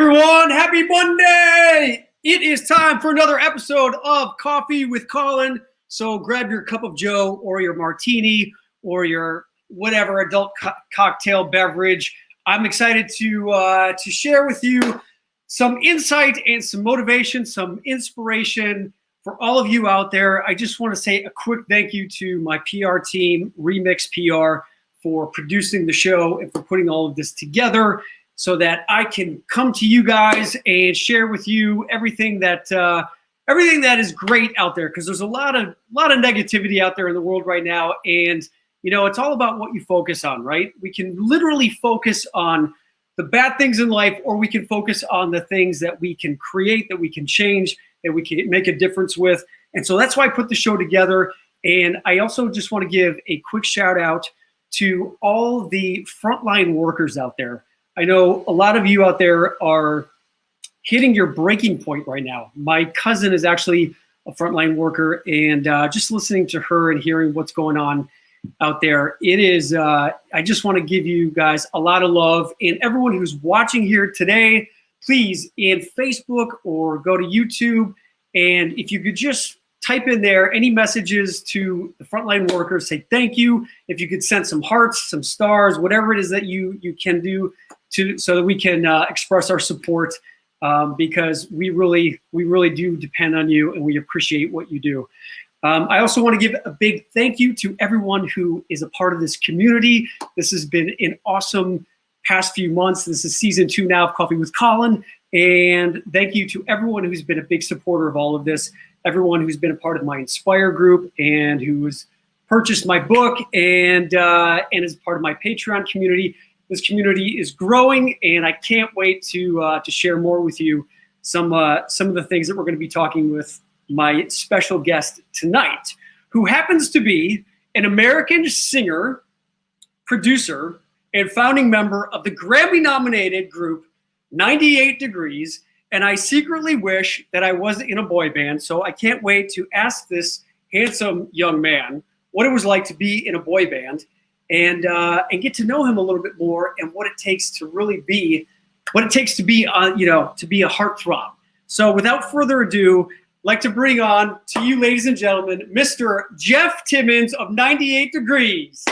everyone, happy Monday! It is time for another episode of Coffee with Colin. So grab your cup of Joe or your martini or your whatever adult cocktail beverage. I'm excited to share with you some insight and some motivation, some inspiration for all of you out there. I just want to say a quick thank you to my PR team, Remix PR, for producing the show and for putting all of this together, so that I can come to you guys and share with you everything that is great out there. Because there's a lot of negativity out there in the world right now, and it's all about what you focus on, right? We can literally focus on the bad things in life, or we can focus on the things that we can create, that we can change, that we can make a difference with. And so that's why I put the show together. And I also just want to give a quick shout out to all the frontline workers out there. I know a lot of you out there are hitting your breaking point right now. My cousin is actually a frontline worker, and just listening to her and hearing what's going on out there, it is, I just want to give you guys a lot of love. And everyone who's watching here today, please, in Facebook or go to YouTube, and if you could just type in there any messages to the frontline workers, say thank you. If you could send some hearts, some stars, whatever it is that you can do so that we can express our support, because we really do depend on you, and we appreciate what you do. I also want to give a big thank you to everyone who is a part of this community. This has been an awesome past few months. This is season 2 now of Coffee with Colin. And thank you to everyone who's been a big supporter of all of this, everyone who's been a part of my Inspire group and who's purchased my book and is part of my Patreon community. This community is growing, and I can't wait to share more with you some of the things that we're going to be talking with my special guest tonight, who happens to be an American singer, producer, and founding member of the Grammy-nominated group 98 Degrees. And I secretly wish that I wasn't in a boy band, so I can't wait to ask this handsome young man what it was like to be in a boy band, and get to know him a little bit more, and what it takes to really be, to be a heartthrob. So without further ado, I'd like to bring on to you, ladies and gentlemen, Mr. Jeff Timmons of 98 Degrees.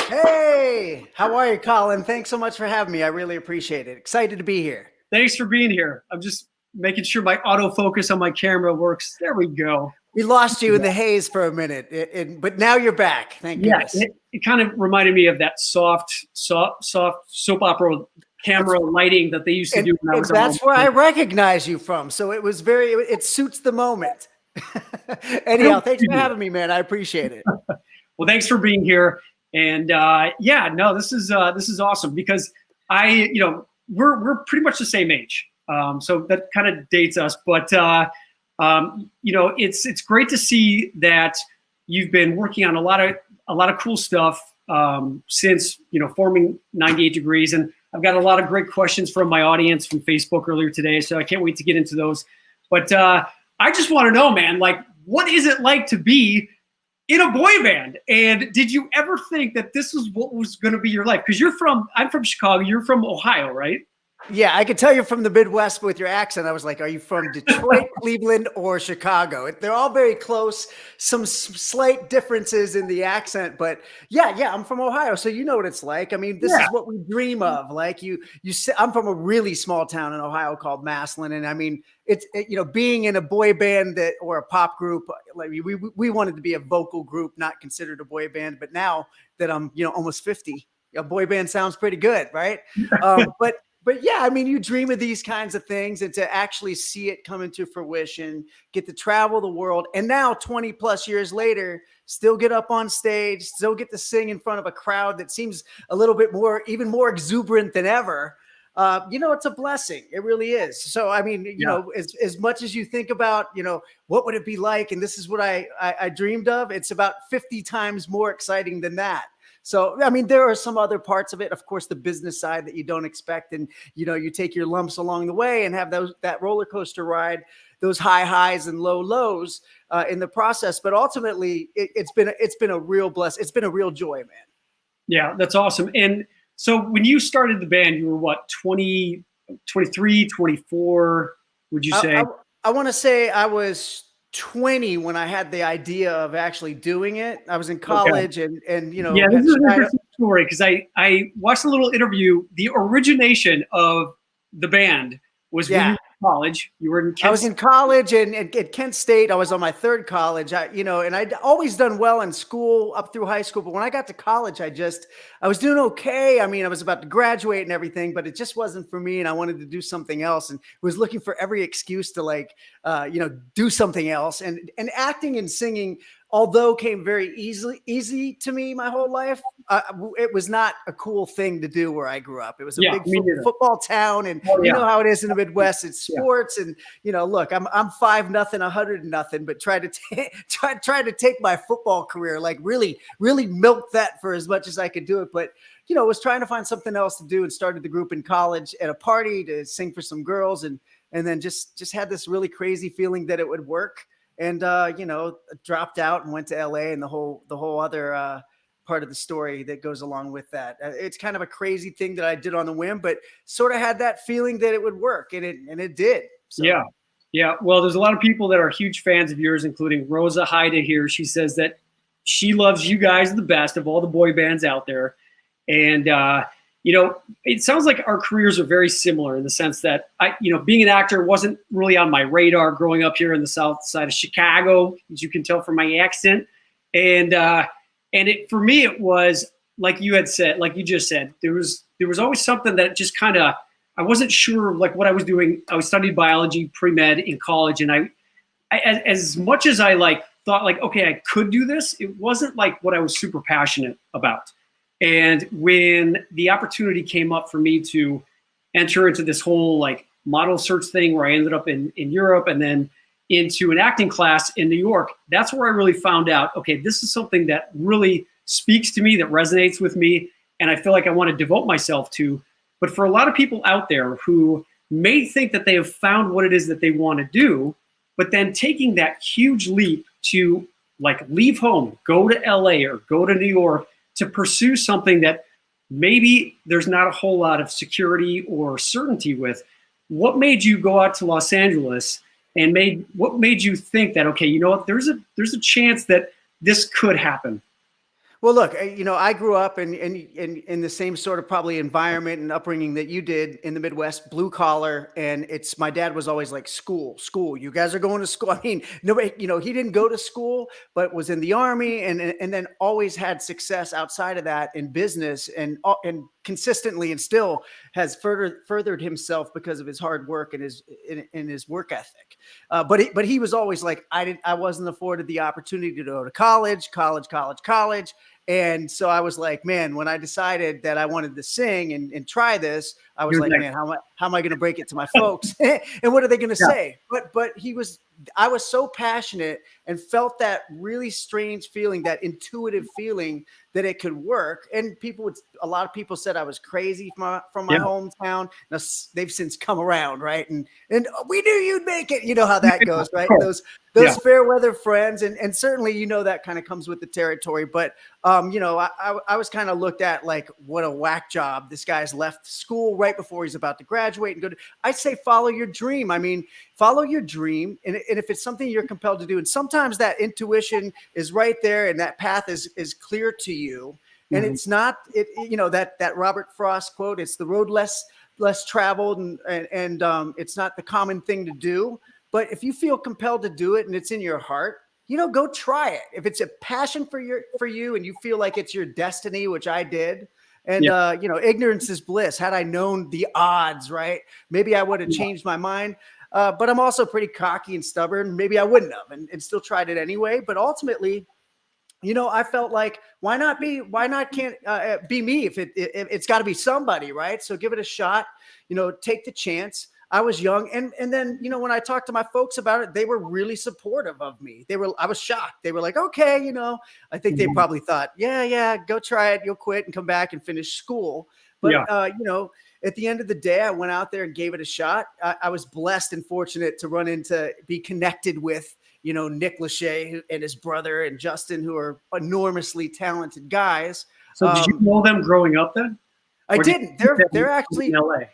Hey, how are you, Colin? Thanks so much for having me. I really appreciate it. Excited to be here. Thanks for being here. I'm just making sure my autofocus on my camera works. There we go. We lost you in the haze for a minute, but now you're back. Thank you. Yeah, it kind of reminded me of that soft soap opera camera lighting that they used to do. When I was that's where I recognize you from. So it suits the moment. Anyhow, thanks for having me, man. I appreciate it. Well, thanks for being here. And this is awesome, because we're pretty much the same age. So that kind of dates us, but it's great to see that you've been working on a lot of cool stuff since forming 98 Degrees, and I've got a lot of great questions from my audience from Facebook earlier today, so I can't wait to get into those. But I just want to know, man, like, what is it like to be in a boy band? And did you ever think that this was what was going to be your life? Because I'm from Chicago, you're from Ohio, right? Yeah, I could tell you're from the Midwest with your accent. I was like, are you from Detroit, Cleveland, or Chicago? They're all very close. Some slight differences in the accent, but yeah, I'm from Ohio, so you know what it's like. I mean, this is what we dream of. Like I'm from a really small town in Ohio called Massillon, and I mean, it's being in a boy band or a pop group. Like we wanted to be a vocal group, not considered a boy band. But now that I'm almost 50, a boy band sounds pretty good, right? But yeah, I mean, you dream of these kinds of things, and to actually see it come into fruition, get to travel the world, and now 20 plus years later, still get up on stage, still get to sing in front of a crowd that seems a little bit even more exuberant than ever. It's a blessing. It really is. So, I mean, as much as you think about, what would it be like? And this is what I dreamed of. It's about 50 times more exciting than that. So, I mean, there are some other parts of it, of course, the business side that you don't expect. And, you take your lumps along the way and have that roller coaster ride, those high highs and low lows in the process. But ultimately, it's been a real blessing. It's been a real joy, man. Yeah, that's awesome. And so when you started the band, you were what, 20, 23, 24, would you say? I want to say I was 20 when I had the idea of actually doing it. I was in college and you know, yeah, this is an interesting story because I watched a little interview. The origination of the band was when you were in college. You were in Kent. I was in college and at Kent State. I was on my third college. And I'd always done well in school up through high school. But when I got to college, I was doing okay. I mean, I was about to graduate and everything, but it just wasn't for me. And I wanted to do something else and was looking for every excuse to do something else. And acting and singing, although came very easy to me my whole life, it was not a cool thing to do where I grew up. It was a big football town, and you know how it is in the Midwest. It's sports, and look, I'm 5-0, 100-0, but try to take my football career, like really milk that for as much as I could do it. But was trying to find something else to do, and started the group in college at a party to sing for some girls, and then just had this really crazy feeling that it would work. And, dropped out and went to LA, and the whole other part of the story that goes along with that. It's kind of a crazy thing that I did on the whim, but sort of had that feeling that it would work, and it did. So. Yeah. Yeah. Well, there's a lot of people that are huge fans of yours, including Rosa Haida here. She says that she loves you guys the best of all the boy bands out there. And, it sounds like our careers are very similar in the sense that being an actor wasn't really on my radar growing up here in the South Side of Chicago, as you can tell from my accent. And for me, it was like you just said, there was always something that just kind of, I wasn't sure like what I was doing. I was studying biology pre-med in college. And I as much as I thought okay, I could do this, it wasn't like what I was super passionate about. And when the opportunity came up for me to enter into this whole model search thing where I ended up in Europe and then into an acting class in New York, that's where I really found out, okay, this is something that really speaks to me, that resonates with me, and I feel like I want to devote myself to. But for a lot of people out there who may think that they have found what it is that they want to do, but then taking that huge leap to leave home, go to LA or go to New York, to pursue something that maybe there's not a whole lot of security or certainty with. What made you go out to Los Angeles, and what made you think that, okay, you know what, there's a chance that this could happen? Well, look, I grew up in the same sort of probably environment and upbringing that you did in the Midwest, blue collar. And my dad was always like, school, you guys are going to school. I mean, nobody, he didn't go to school, but was in the Army and then always had success outside of that in business and consistently, and still has furthered himself because of his hard work and his work ethic. But he was always like, I wasn't afforded the opportunity to go to college. And so I was like, man, when I decided that I wanted to sing and try this, I was like, man, how am I going to break it to my folks? And what are they going to say? But I was so passionate and felt that really strange feeling, that intuitive feeling that it could work. And a lot of people said I was crazy from my hometown. Now they've since come around, right? And we knew you'd make it. You know how that goes, right? Those fair weather friends, and certainly that kind of comes with the territory. But I was kind of looked at like, what a whack job. This guy's left school right before he's about to graduate and go to. I say follow your dream. I mean, follow your dream, and if it's something you're compelled to do, and sometimes that intuition is right there, and that path is clear to you, and it's not that Robert Frost quote. It's the road less traveled, and it's not the common thing to do. But if you feel compelled to do it and it's in your heart, go try it. If it's a passion for you and you feel like it's your destiny, which I did. And, ignorance is bliss. Had I known the odds, right, maybe I would have changed my mind. But I'm also pretty cocky and stubborn. Maybe I wouldn't have and still tried it anyway. But ultimately, I felt like, why not can't be me if it's got to be somebody, right? So give it a shot, take the chance. I was young. And then, when I talked to my folks about it, they were really supportive of me. I was shocked. They were like, okay, I think they probably thought, yeah, go try it. You'll quit and come back and finish school. But, at the end of the day, I went out there and gave it a shot. I was blessed and fortunate to be connected with, Nick Lachey and his brother and Justin, who are enormously talented guys. So did you know them growing up then? I didn't. They're actually in LA.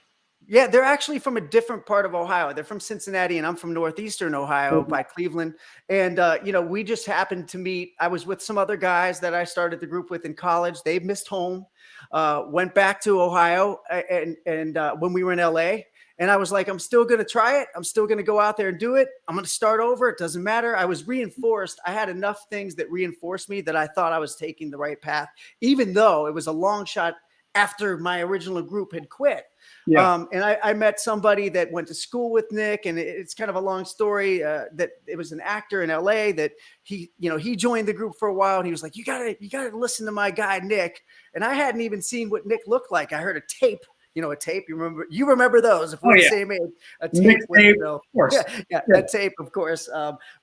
Yeah, they're actually from a different part of Ohio. They're from Cincinnati, and I'm from northeastern Ohio by Cleveland. And we just happened to meet. I was with some other guys that I started the group with in college. They missed home, went back to Ohio, and when we were in LA. And I was like, I'm still going to try it. I'm still going to go out there and do it. I'm going to start over. It doesn't matter. I was reinforced. I had enough things that reinforced me that I thought I was taking the right path, even though it was a long shot after my original group had quit. Yeah. And I met somebody that went to school with Nick, and it's kind of a long story. That it was an actor in LA that he joined the group for a while, and he was like, you gotta listen to my guy Nick. And I hadn't even seen what Nick looked like. I heard a tape. A tape. You remember those? If we're the same age, a tape with, of course. Yeah, a tape, of course.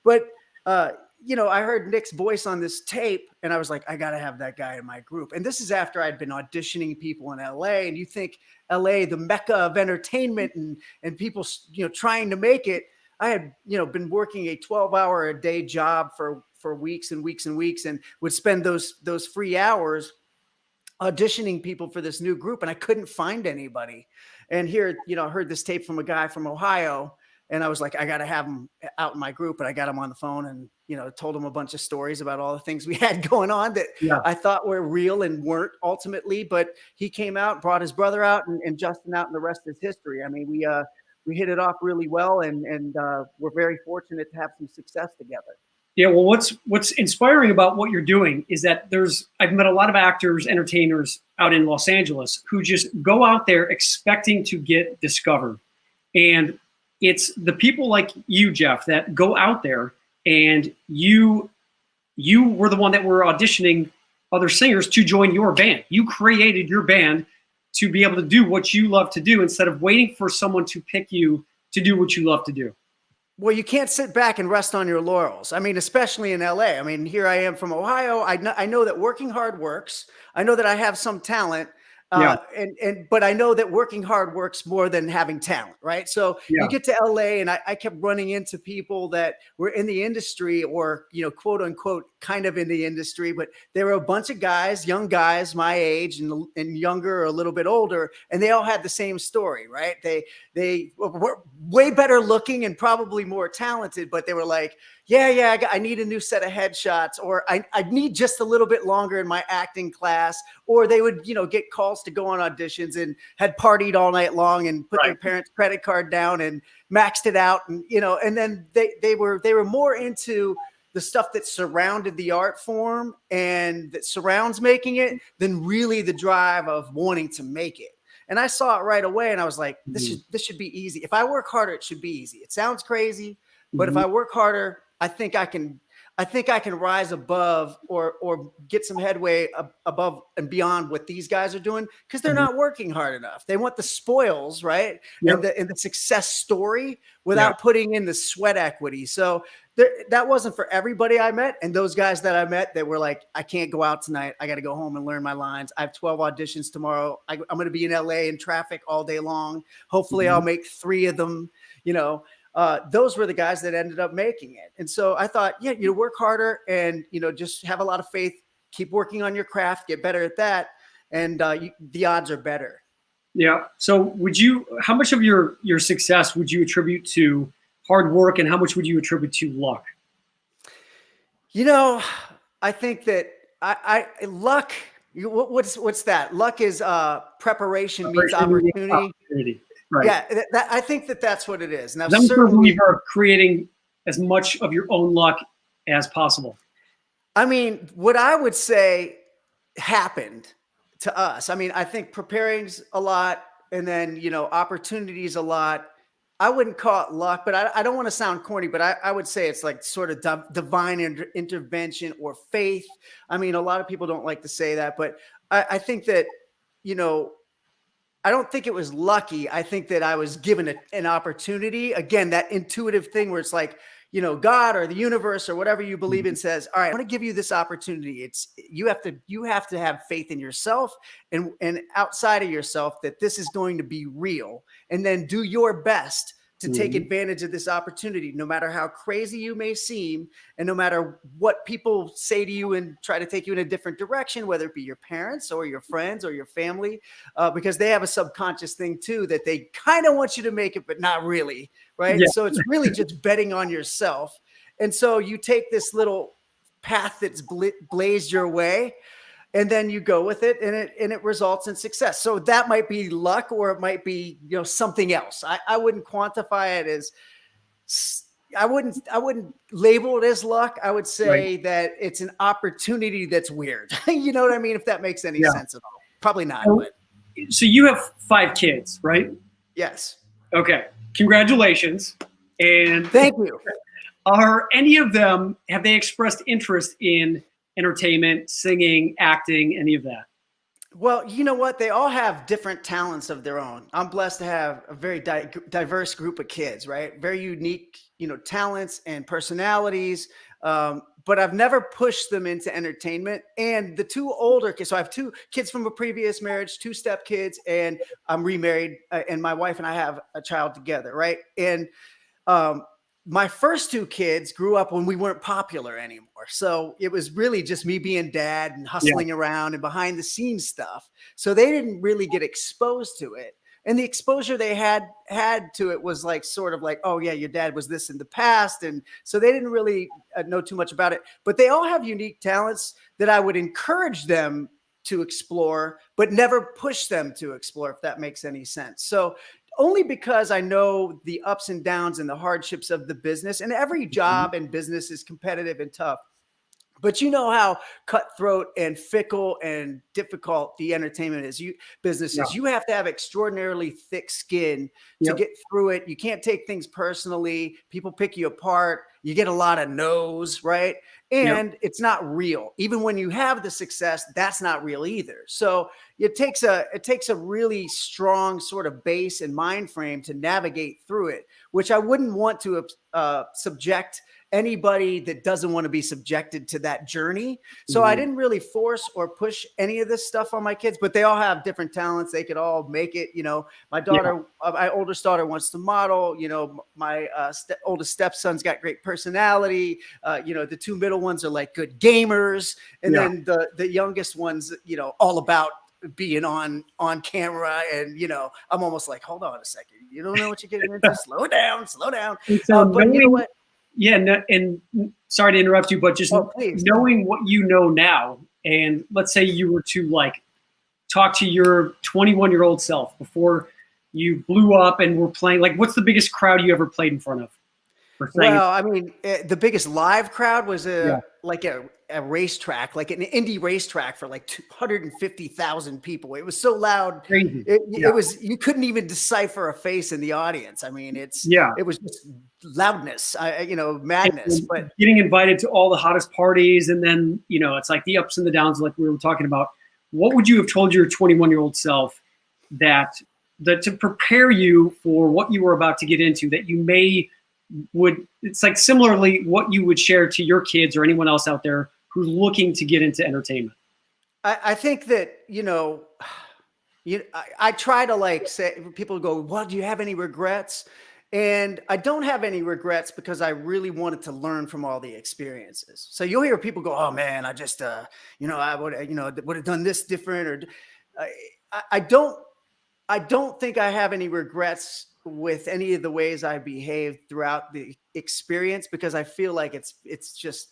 But I heard Nick's voice on this tape, and I was like, I got to have that guy in my group. And this is after I'd been auditioning people in LA. And you think LA, the mecca of entertainment and people, trying to make it. I had, been working a 12-hour a day job for weeks and weeks and weeks, and would spend those free hours auditioning people for this new group, and I couldn't find anybody. And here, I heard this tape from a guy from Ohio, and I was like, I got to have him out in my group. And I got him on the phone and, told him a bunch of stories about all the things we had going on that I thought were real and weren't ultimately. But he came out, brought his brother out, and Justin out, and the rest is history. I mean, we hit it off really well, and we're very fortunate to have some success together. Yeah, well, what's inspiring about what you're doing is that I've met a lot of actors, entertainers out in Los Angeles who just go out there expecting to get discovered. And it's the people like you, Jeff, that go out there, and you were the one that were auditioning other singers to join your band. You created your band to be able to do what you love to do instead of waiting for someone to pick you to do what you love to do. Well, you can't sit back and rest on your laurels. I mean, especially in LA. I mean, here I am from Ohio. I know that working hard works. I know that I have some talent. But I know that working hard works more than having talent, right? So you get to LA, and I kept running into people that were in the industry, or, quote unquote, kind of in the industry, but there were a bunch of guys, young guys my age and younger, or a little bit older, and they all had the same story, right? They were way better looking and probably more talented, but they were like, I need a new set of headshots, or I need just a little bit longer in my acting class. Or they would, get calls to go on auditions and had partied all night long and put their parents' credit card down and maxed it out. And, and then they were more into the stuff that surrounded the art form and that surrounds making it than really the drive of wanting to make it. And I saw it right away, and I was like, this should be easy. If I work harder, it should be easy. It sounds crazy, but if I work harder, I think I can rise above or get some headway above and beyond what these guys are doing, because they're not working hard enough. They want the spoils, right? And the success story without putting in the sweat equity. So that wasn't for everybody I met. And those guys that I met that were like, I can't go out tonight. I got to go home and learn my lines. I have 12 auditions tomorrow. I'm going to be in LA in traffic all day long. Hopefully I'll make 3 of them, those were the guys that ended up making it. And so I thought, work harder and, just have a lot of faith, keep working on your craft, get better at that. And the odds are better. Yeah. So how much of your success would you attribute to hard work, and how much would you attribute to luck? I think that luck, what's that? Luck is preparation meets opportunity. Right. Yeah, I think that's what it is. Now, I'm a believer of creating as much of your own luck as possible. I mean, what I would say happened to us. I mean, I think preparing's a lot, and then, opportunities a lot. I wouldn't call it luck, but I don't want to sound corny, but I would say it's like sort of divine intervention or faith. I mean, a lot of people don't like to say that, but I think that, I don't think it was lucky. I think that I was given an opportunity. Again, that intuitive thing where it's like, God or the universe or whatever you believe in says, all right, I want to give you this opportunity. You have to have faith in yourself and outside of yourself that this is going to be real, and then do your best to take advantage of this opportunity, no matter how crazy you may seem, and no matter what people say to you and try to take you in a different direction, whether it be your parents or your friends or your family, because they have a subconscious thing too, that they kind of want you to make it, but not really, right? Yeah. So it's really just betting on yourself. And so you take this little path that's blazed your way, and then you go with it, and it results in success. So that might be luck, or it might be, something else. I wouldn't quantify it as, I wouldn't label it as luck. I would say that it's an opportunity that's weird. You know what I mean? If that makes any sense at all. Probably not. So you have 5 kids, right? Yes. Okay. Congratulations. And thank you. Are any of them, have they expressed interest in entertainment, singing, acting, any of that? Well, you know what? They all have different talents of their own. I'm blessed to have a very diverse group of kids, right? Very unique, talents and personalities. But I've never pushed them into entertainment. And the 2 older kids, so I have 2 kids from a previous marriage, 2 step kids, and I'm remarried, and my wife and I have a child together, right? And my first 2 kids grew up when we weren't popular anymore. So it was really just me being dad and hustling around and behind the scenes stuff. So they didn't really get exposed to it. And the exposure they had to it was like, sort of like, oh yeah, your dad was this in the past. And so they didn't really know too much about it, but they all have unique talents that I would encourage them to explore, but never push them to explore, if that makes any sense. So only because I know the ups and downs and the hardships of the business, and every job and business is competitive and tough. But you know how cutthroat and fickle and difficult the entertainment business is. You have to have extraordinarily thick skin to get through it. You can't take things personally. People pick you apart. You get a lot of no's, right? And it's not real. Even when you have the success, that's not real either. So it takes a really strong sort of base and mind frame to navigate through it, which I wouldn't want to subject anybody that doesn't want to be subjected to that journey. So I didn't really force or push any of this stuff on my kids, but they all have different talents. They could all make it. My daughter, my oldest daughter wants to model. My oldest stepson's got great personality. The 2 middle ones are like good gamers. And then the youngest one's, all about being on camera. And, I'm almost like, hold on a second. You don't know what you're getting into. Slow down. But you know what? Yeah, and sorry to interrupt you, but just knowing what you know now, and let's say you were to like talk to your 21-year-old self before you blew up and were playing, like what's the biggest crowd you ever played in front of? Well, I mean, the biggest live crowd was like a racetrack, like an indie racetrack for like 250,000 people. It was so loud. Crazy. It was, you couldn't even decipher a face in the audience. I mean, it was just loudness, madness. But getting invited to all the hottest parties, and then, it's like the ups and the downs, like we were talking about. What would you have told your 21-year-old self that to prepare you for what you were about to get into, that you it's like similarly what you would share to your kids or anyone else out there who's looking to get into entertainment? I think that, I try to like say, people go, well, do you have any regrets? And I don't have any regrets because I really wanted to learn from all the experiences. So you'll hear people go, oh man, I just, I would have done this different, or I don't think I have any regrets with any of the ways I behaved throughout the experience, because I feel like it's just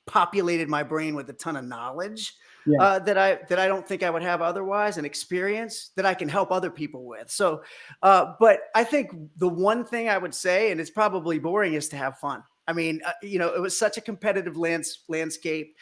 populated my brain with a ton of knowledge that I don't think I would have otherwise, and experience that I can help other people with. So, but I think the one thing I would say, and it's probably boring, is to have fun. I mean, it was such a competitive landscape.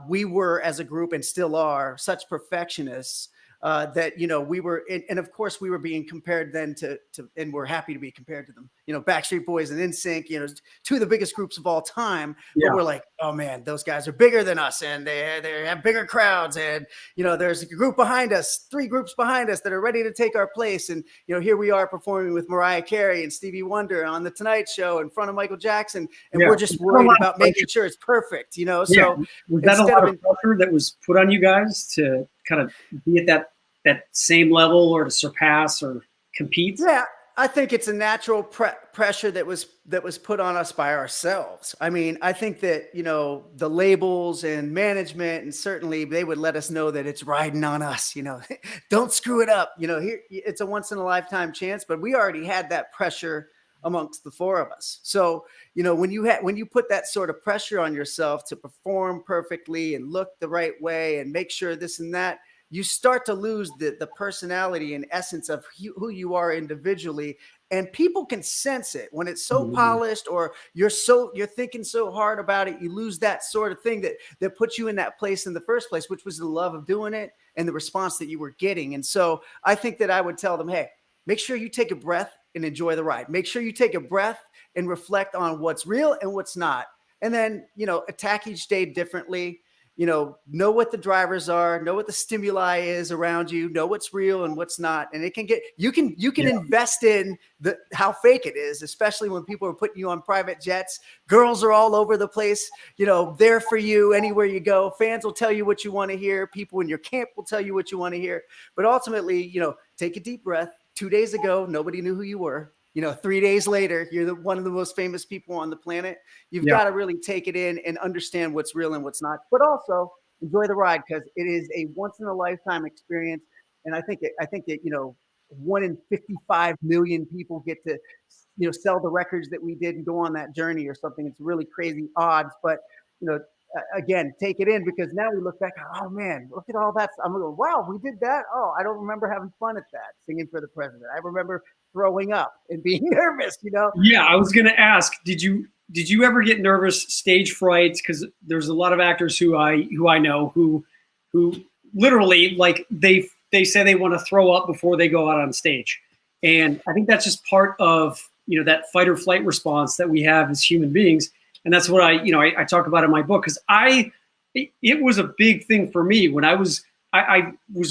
We were, as a group, and still are, such perfectionists that, we were, and of course we were being compared then to, and we're happy to be compared to them, Backstreet Boys and NSYNC, 2 of the biggest groups of all time. But we're like, oh man, those guys are bigger than us, and they have bigger crowds. And, there's a group behind us, 3 groups behind us that are ready to take our place. And, here we are performing with Mariah Carey and Stevie Wonder on The Tonight Show in front of Michael Jackson. And we're just worried about making sure it's perfect, So was that a lot of pressure that was put on you guys to kind of be at that same level, or to surpass or compete? Yeah, I think it's a natural pressure that was put on us by ourselves. I mean, I think that, the labels and management, and certainly they would let us know that it's riding on us, don't screw it up. Here it's a once in a lifetime chance, but we already had that pressure amongst the four of us. So, when you put that sort of pressure on yourself to perform perfectly and look the right way and make sure this and that, you start to lose the personality and essence of who you are individually. And people can sense it when it's so polished, or you're thinking so hard about it. You lose that sort of thing that puts you in that place in the first place, which was the love of doing it and the response that you were getting. And so I think that I would tell them, hey, make sure you take a breath and enjoy the ride. Make sure you take a breath and reflect on what's real and what's not. And then, attack each day differently. Know what the drivers are, know what the stimuli is around you, know what's real and what's not. And you can invest in how fake it is, especially when people are putting you on private jets. Girls are all over the place, there for you anywhere you go. Fans will tell you what you want to hear. People in your camp will tell you what you want to hear. But ultimately, take a deep breath. 2 days ago, nobody knew who you were. 3 days later, you're one of the most famous people on the planet. You've got to really take it in and understand what's real and what's not, but also enjoy the ride, because it is a once in a lifetime experience. And I think that 1 in 55 million people get to, sell the records that we did and go on that journey or something. It's really crazy odds, but again, take it in, because now we look back, oh man, look at all that. I'm going, wow, we did that. Oh, I don't remember having fun at that, singing for the president. I remember throwing up and being nervous, Yeah, I was going to ask, did you ever get nervous, stage frights? Because there's a lot of actors who I know who literally, like, they say they want to throw up before they go out on stage. And I think that's just part of, that fight or flight response that we have as human beings. And that's what I talk about in my book, because it was a big thing for me when I was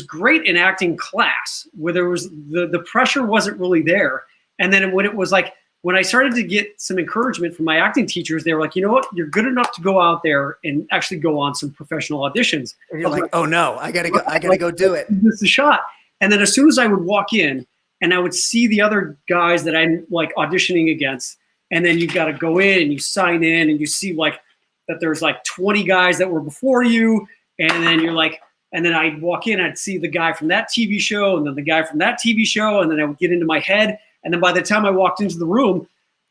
great in acting class, where there was the pressure wasn't really there. And then when it was like, when I started to get some encouragement from my acting teachers, they were like, you know what, you're good enough to go out there and actually go on some professional auditions. And you're like, oh no, I gotta go do it. This is a shot. And then as soon as I would walk in and I would see the other guys that I'm like auditioning against, and then you got to go in and you sign in and you see like that there's like 20 guys that were before you. And then you're like, and then I'd walk in, I'd see the guy from that TV show and then the guy from that TV show. And then I would get into my head. And then by the time I walked into the room,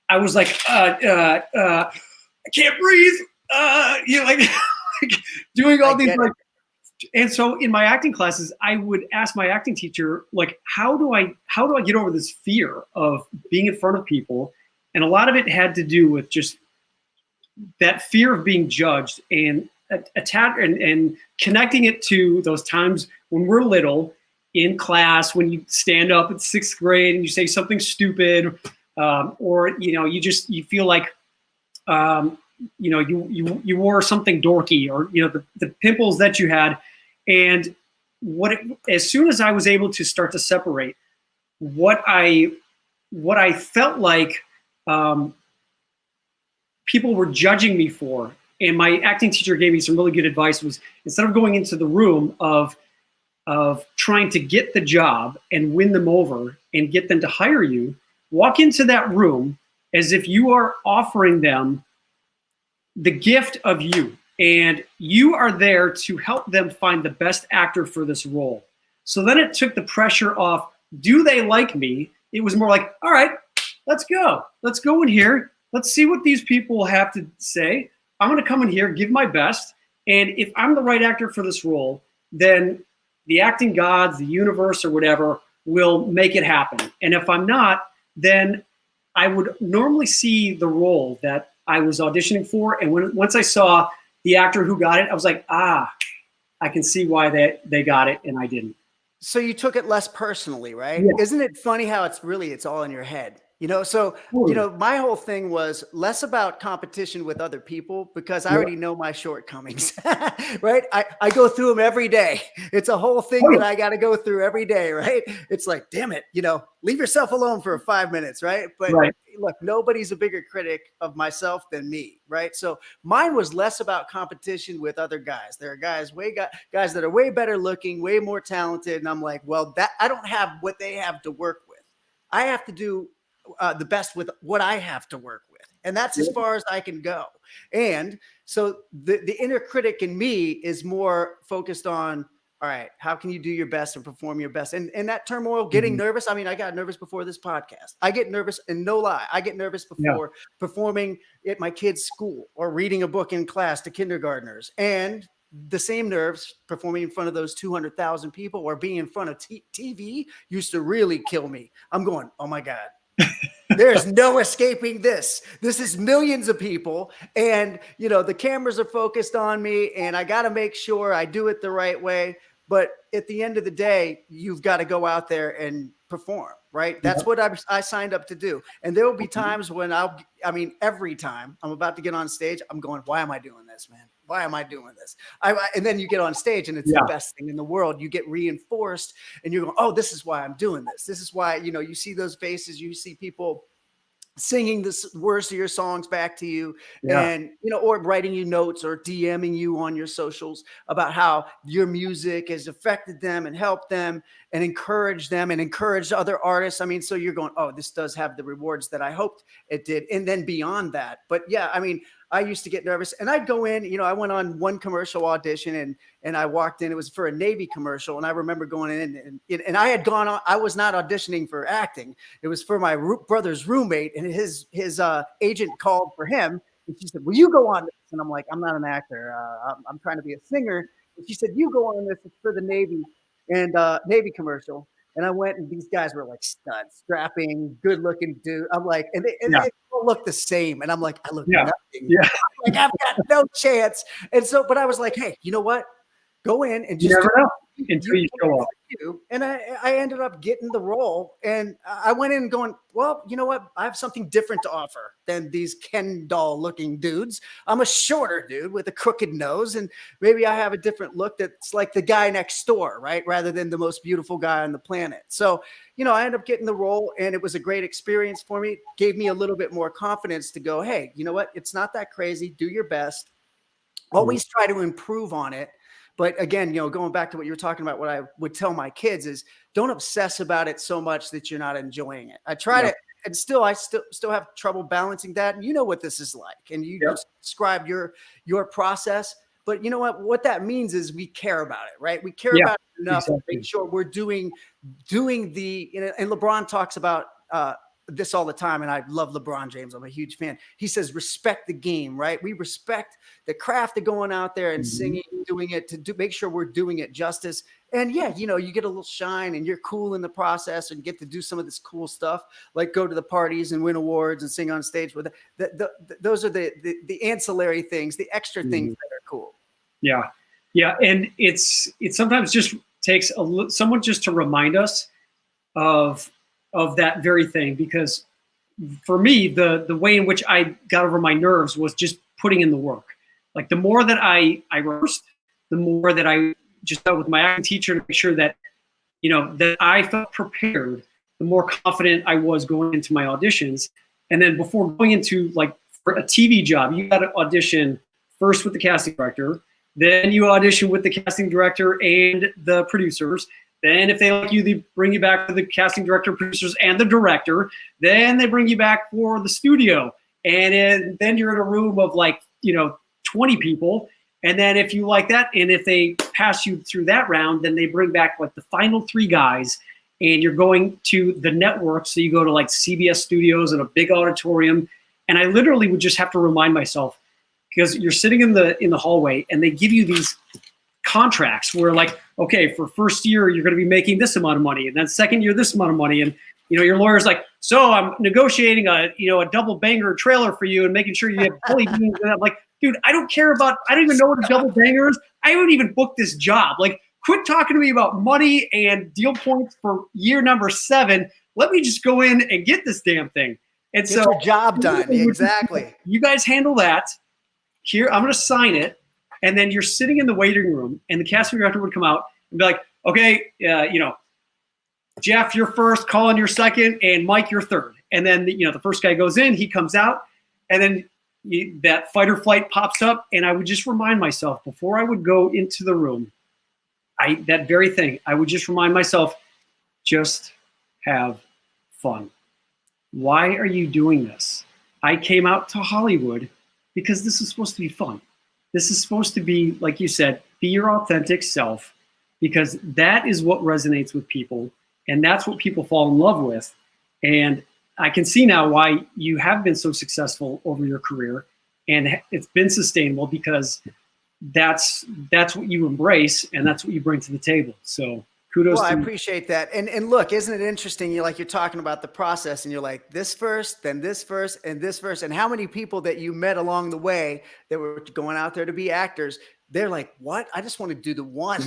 I was like, I can't breathe. Like doing all these like, and so in my acting classes, I would ask my acting teacher, like, how do I get over this fear of being in front of people? And a lot of it had to do with just that fear of being judged and and connecting it to those times when we're little in class, when you stand up in 6th grade and you say something stupid, or you feel like you wore something dorky, or the pimples that you had. And as soon as I was able to start to separate what I felt like people were judging me for, and my acting teacher gave me some really good advice, was instead of going into the room of trying to get the job and win them over and get them to hire you, walk into that room as if you are offering them the gift of you, and you are there to help them find the best actor for this role. So then it took the pressure off, do they like me? It was more like, all right, let's go in here. Let's see what these people have to say. I'm going to come in here, give my best. And if I'm the right actor for this role, then the acting gods, the universe or whatever will make it happen. And if I'm not, then I would normally see the role that I was auditioning for. And once I saw the actor who got it, I was like, I can see why they got it and I didn't. So you took it less personally, right? Yeah. Isn't it funny how it's all in your head? So, my whole thing was less about competition with other people, because I already know my shortcomings, right? I go through them every day. It's a whole thing that I got to go through every day, right? It's like, damn it, leave yourself alone for 5 minutes, right? But look, nobody's a bigger critic of myself than me, right? So mine was less about competition with other guys. There are guys that are way better looking, way more talented. And I'm like, well, that I don't have what they have to work with. I have to do the best with what I have to work with. And that's as far as I can go. And so the inner critic in me is more focused on, all right, how can you do your best and perform your best? And that turmoil, getting nervous. I mean, I got nervous before this podcast. I get nervous, and no lie, I get nervous before performing at my kids' school or reading a book in class to kindergartners. And the same nerves performing in front of those 200,000 people or being in front of TV used to really kill me. I'm going, oh my God. There's no escaping this. This is millions of people. And, you know, the cameras are focused on me and I got to make sure I do it the right way. But at the end of the day, you've got to go out there and perform, right? That's what I signed up to do. And there will be times when every time I'm about to get on stage, I'm going, why am I doing this, man? Why am I doing this? And then you get on stage and it's the best thing in the world. You get reinforced and you're going, oh, this is why I'm doing this. This is why, you know, you see those faces, you see people singing the words of your songs back to you and, you know, or writing you notes or DMing you on your socials about how your music has affected them and helped them and encouraged them and encouraged other artists. I mean, so you're going, oh, this does have the rewards that I hoped it did. And then beyond that, but yeah, I mean, I used to get nervous and I'd go in, you know, I went on one commercial audition and I walked in, it was for a Navy commercial. And I remember going in and I had gone on, I was not auditioning for acting. It was for my brother's roommate and his agent called for him. And she said, will you go on this? And I'm like, I'm not an actor. I'm trying to be a singer. And she said, you go on this. It's for the Navy and Navy commercial. And I went and these guys were like studs, strapping, good looking dude. I'm like, and they all look the same. And I'm like, I look nothing. Yeah. Like I've got no chance. And so, but I was like, hey, you know what? Go in and just never know until you show up. And I ended up getting the role. And I went in going, well, you know what? I have something different to offer than these Ken doll looking dudes. I'm a shorter dude with a crooked nose. And maybe I have a different look that's like the guy next door, right? Rather than the most beautiful guy on the planet. So, you know, I ended up getting the role and it was a great experience for me. It gave me a little bit more confidence to go, hey, you know what? It's not that crazy. Do your best. Always try to improve on it. But again, you know, going back to what you were talking about, what I would tell my kids is don't obsess about it so much that you're not enjoying it. I try to, and I still have trouble balancing that. And you know what this is like, and you just describe your process. But you know what that means is we care about it, right? We care about it enough to make sure we're doing the, you know, and LeBron talks about this all the time. And I love LeBron James. I'm a huge fan. He says, respect the game, right? We respect the craft of going out there and singing, doing it to make sure we're doing it justice. And yeah, you know, you get a little shine and you're cool in the process and get to do some of this cool stuff, like go to the parties and win awards and sing on stage with it. Those are the ancillary things, the extra things that are cool. Yeah. Yeah. And it sometimes just takes someone just to remind us of that very thing, because for me, the way in which I got over my nerves was just putting in the work. Like the more that I rehearsed, the more that I just dealt with my acting teacher to make sure that, you know, that I felt prepared, the more confident I was going into my auditions. And then before going into like for a TV job, you got to audition first with the casting director, then you audition with the casting director and the producers. Then if they like you, they bring you back to the casting director, producers, and the director. Then they bring you back for the studio. And then you're in a room of like, you know, 20 people. And then if you like that, and if they pass you through that round, then they bring back like the final 3 guys. And you're going to the network. So you go to like CBS Studios in a big auditorium. And I literally would just have to remind myself, because you're sitting in the hallway and they give you these contracts where like, okay, for first year, you're going to be making this amount of money. And then second year, this amount of money. And, you know, your lawyer's like, so I'm negotiating a double banger trailer for you and making sure you have fully beans. And I'm like, dude, I don't even know what a double banger is. I haven't even booked this job. Like, quit talking to me about money and deal points for year number 7. Let me just go in and get this damn thing. And get your job done. Exactly. You guys handle that. Here, I'm going to sign it. And then you're sitting in the waiting room, and the casting director would come out and be like, okay, you know, Jeff, you're first, Colin, you're second, and Mike, you're third. And then, you know, the first guy goes in, he comes out, and then that fight or flight pops up. And I would just remind myself before I would go into the room, that very thing, I would just remind myself, just have fun. Why are you doing this? I came out to Hollywood because this is supposed to be fun. This is supposed to be, like you said, be your authentic self, because that is what resonates with people, and that's what people fall in love with. And I can see now why you have been so successful over your career, and it's been sustainable, because that's what you embrace and that's what you bring to the table. So kudos Well, I to you. appreciate that. And look, isn't it interesting? You're talking about the process, and you're like, this verse, then this verse, and this verse. And how many people that you met along the way that were going out there to be actors, they're like, what? I just want to do the one,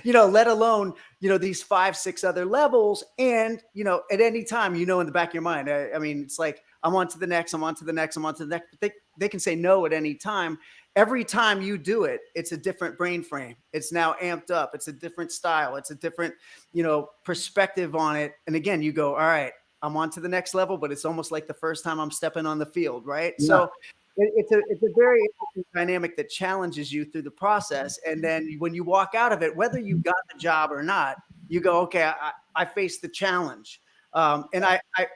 let alone, these 5, 6 other levels. And, at any time, in the back of your mind, I mean, it's like, I'm on to the next, I'm on to the next, I'm on to the next. But they can say no at any time. Every time you do it, it's a different brain frame. It's now amped up. It's a different style. It's a different, perspective on it. And again, you go, all right, I'm on to the next level, but it's almost like the first time I'm stepping on the field, right? Yeah. So it's a very interesting dynamic that challenges you through the process. And then when you walk out of it, whether you got the job or not, you go, okay, I faced the challenge. And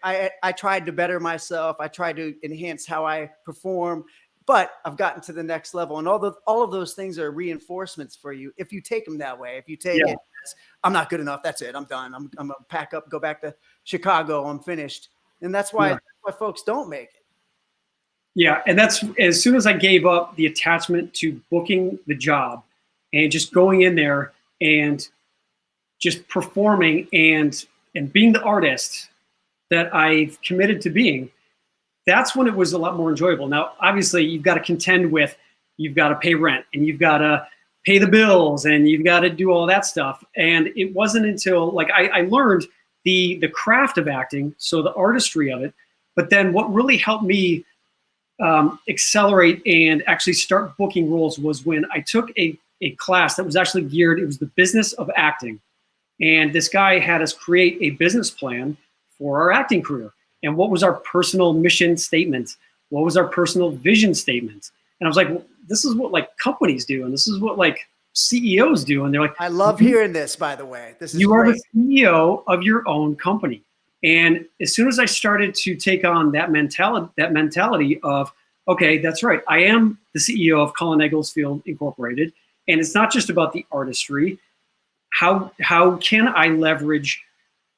I tried to better myself. I tried to enhance how I perform, but I've gotten to the next level. And all of those things are reinforcements for you if you take them that way. If you take it as, I'm not good enough, that's it, I'm done. I'm gonna pack up, go back to Chicago, I'm finished. And that's why folks don't make it. Yeah, and that's, as soon as I gave up the attachment to booking the job and just going in there and just performing and being the artist that I've committed to being, that's when it was a lot more enjoyable. Now, obviously, you've got to contend with, you've got to pay rent, and you've got to pay the bills, and you've got to do all that stuff. And it wasn't until, like, I learned the craft of acting, so the artistry of it. But then what really helped me accelerate and actually start booking roles was when I took a class that was actually geared, it was the business of acting. And this guy had us create a business plan for our acting career. And what was our personal mission statement? What was our personal vision statement? And I was like, well, this is what like companies do, and this is what like CEOs do. And they're like, I love hearing this, by the way. This is you great. are the CEO of your own company. And as soon as I started to take on that mentality of, okay, that's right, I am the CEO of Colin Egglesfield Incorporated, and it's not just about the artistry. How can I leverage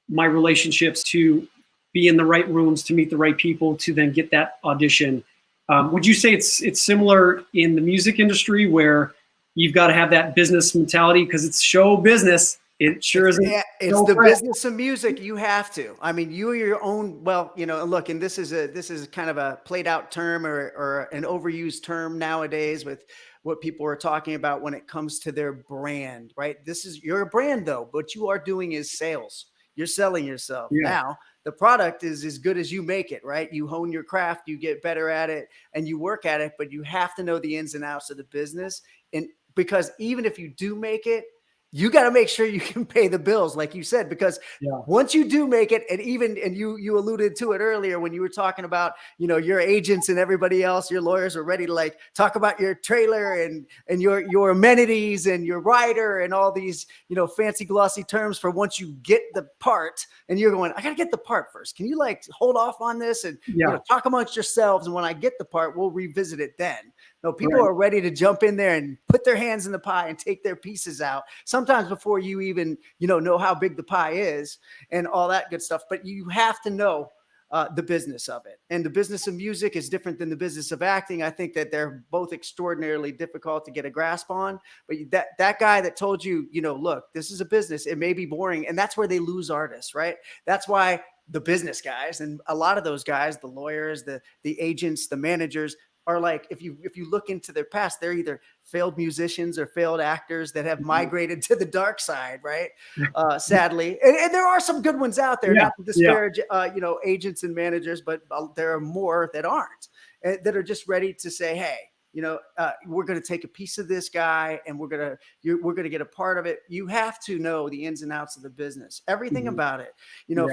my relationships to be in the right rooms, to meet the right people, to then get that audition? Would you say it's similar in the music industry, where you've got to have that business mentality because it's show business? It sure isn't. Yeah, it's the business of music. You have to. I mean, you are your own. Well, look, and this is kind of a played out term or an overused term nowadays with what people are talking about when it comes to their brand, right? You're a brand though. What you are doing is sales. You're selling yourself. Yeah. Now, the product is as good as you make it, right? You hone your craft, you get better at it, and you work at it, but you have to know the ins and outs of the business. And because even if you do make it, you got to make sure you can pay the bills, like you said, because once you do make it, and you alluded to it earlier when you were talking about, your agents and everybody else, your lawyers are ready to like talk about your trailer and your amenities and your rider and all these, fancy glossy terms for once you get the part, and you're going, I got to get the part first. Can you like hold off on this and talk amongst yourselves? And when I get the part, we'll revisit it then. No, people are ready to jump in there and put their hands in the pie and take their pieces out. Sometimes before you even, know how big the pie is and all that good stuff. But you have to know the business of it. And the business of music is different than the business of acting. I think that they're both extraordinarily difficult to get a grasp on. But that guy that told you, look, this is a business. It may be boring. And that's where they lose artists, right? That's why the business guys and a lot of those guys, the lawyers, the agents, the managers, are like, if you look into their past, they're either failed musicians or failed actors that have migrated to the dark side, right? Sadly, and there are some good ones out there. Not to disparage, agents and managers, but there are more that aren't, that are just ready to say, hey, we're going to take a piece of this guy, and we're going to get a part of it. You have to know the ins and outs of the business, everything about it.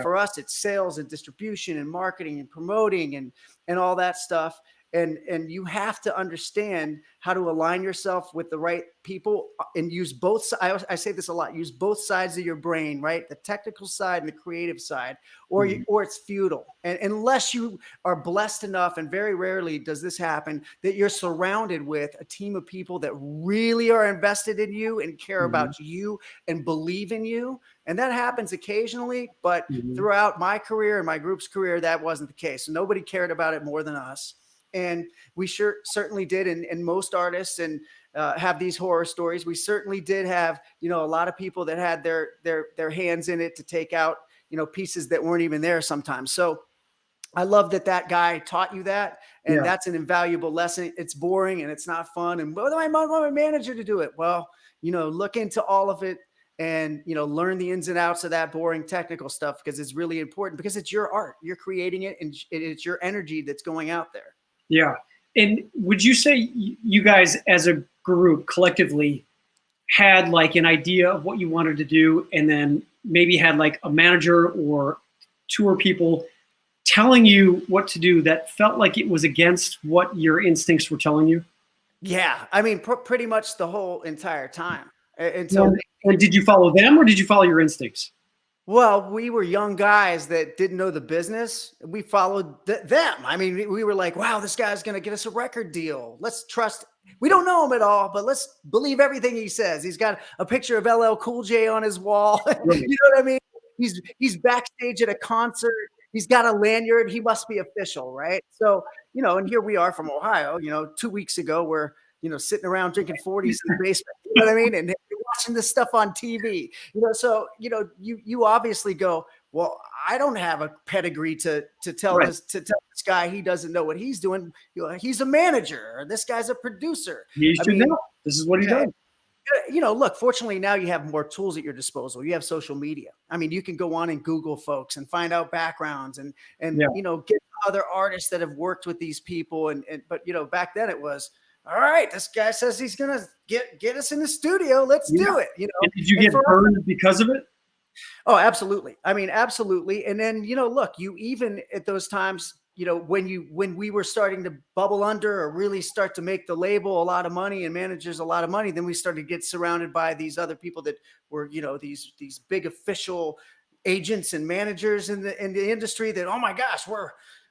For us, it's sales and distribution and marketing and promoting and all that stuff. and you have to understand how to align yourself with the right people and use both. I say this a lot, use both sides of your brain, right? The technical side and the creative side, or it's futile. And unless you are blessed enough, and very rarely does this happen, that you're surrounded with a team of people that really are invested in you and care about you and believe in you. And that happens occasionally, but throughout my career and my group's career, that wasn't the case. Nobody cared about it more than us. And we certainly did. And most artists have these horror stories. We certainly did have, a lot of people that had their hands in it to take out, pieces that weren't even there sometimes. So I love that guy taught you that. And that's an invaluable lesson. It's boring and it's not fun. And well, I want my manager to do it. Well, look into all of it and, learn the ins and outs of that boring technical stuff, because it's really important, because it's your art. You're creating it, and it's your energy that's going out there. Yeah. And would you say you guys as a group collectively had like an idea of what you wanted to do, and then maybe had like a manager or tour people telling you what to do that felt like it was against what your instincts were telling you? Yeah. I mean, pretty much the whole entire time. Until and did you follow them, or did you follow your instincts? Well, we were young guys that didn't know the business. We followed them. I mean, we were like, wow, this guy's going to get us a record deal. Let's trust. We don't know him at all, but let's believe everything he says. He's got a picture of LL Cool J on his wall. Right. You know what I mean? He's backstage at a concert. He's got a lanyard. He must be official, right? So, and here we are from Ohio, 2 weeks ago, we're, sitting around drinking 40s in the basement, you know what I mean? And watching this stuff on TV, so, you obviously go, well, I don't have a pedigree to tell Right. this guy he doesn't know what he's doing. He's a manager, or this guy's a producer. He should know. This is what he does. Look, fortunately now you have more tools at your disposal. You have social media. I mean, you can go on and Google folks and find out backgrounds and get other artists that have worked with these people. But back then it was, all right, this guy says he's going to get us in the studio. Let's do it. And did you get burned because of it? Oh, absolutely. I mean, absolutely. And then, look, you even at those times, when we were starting to bubble under or really start to make the label a lot of money and managers a lot of money, then we started to get surrounded by these other people that were, these big official agents and managers in the industry that, oh my gosh, we're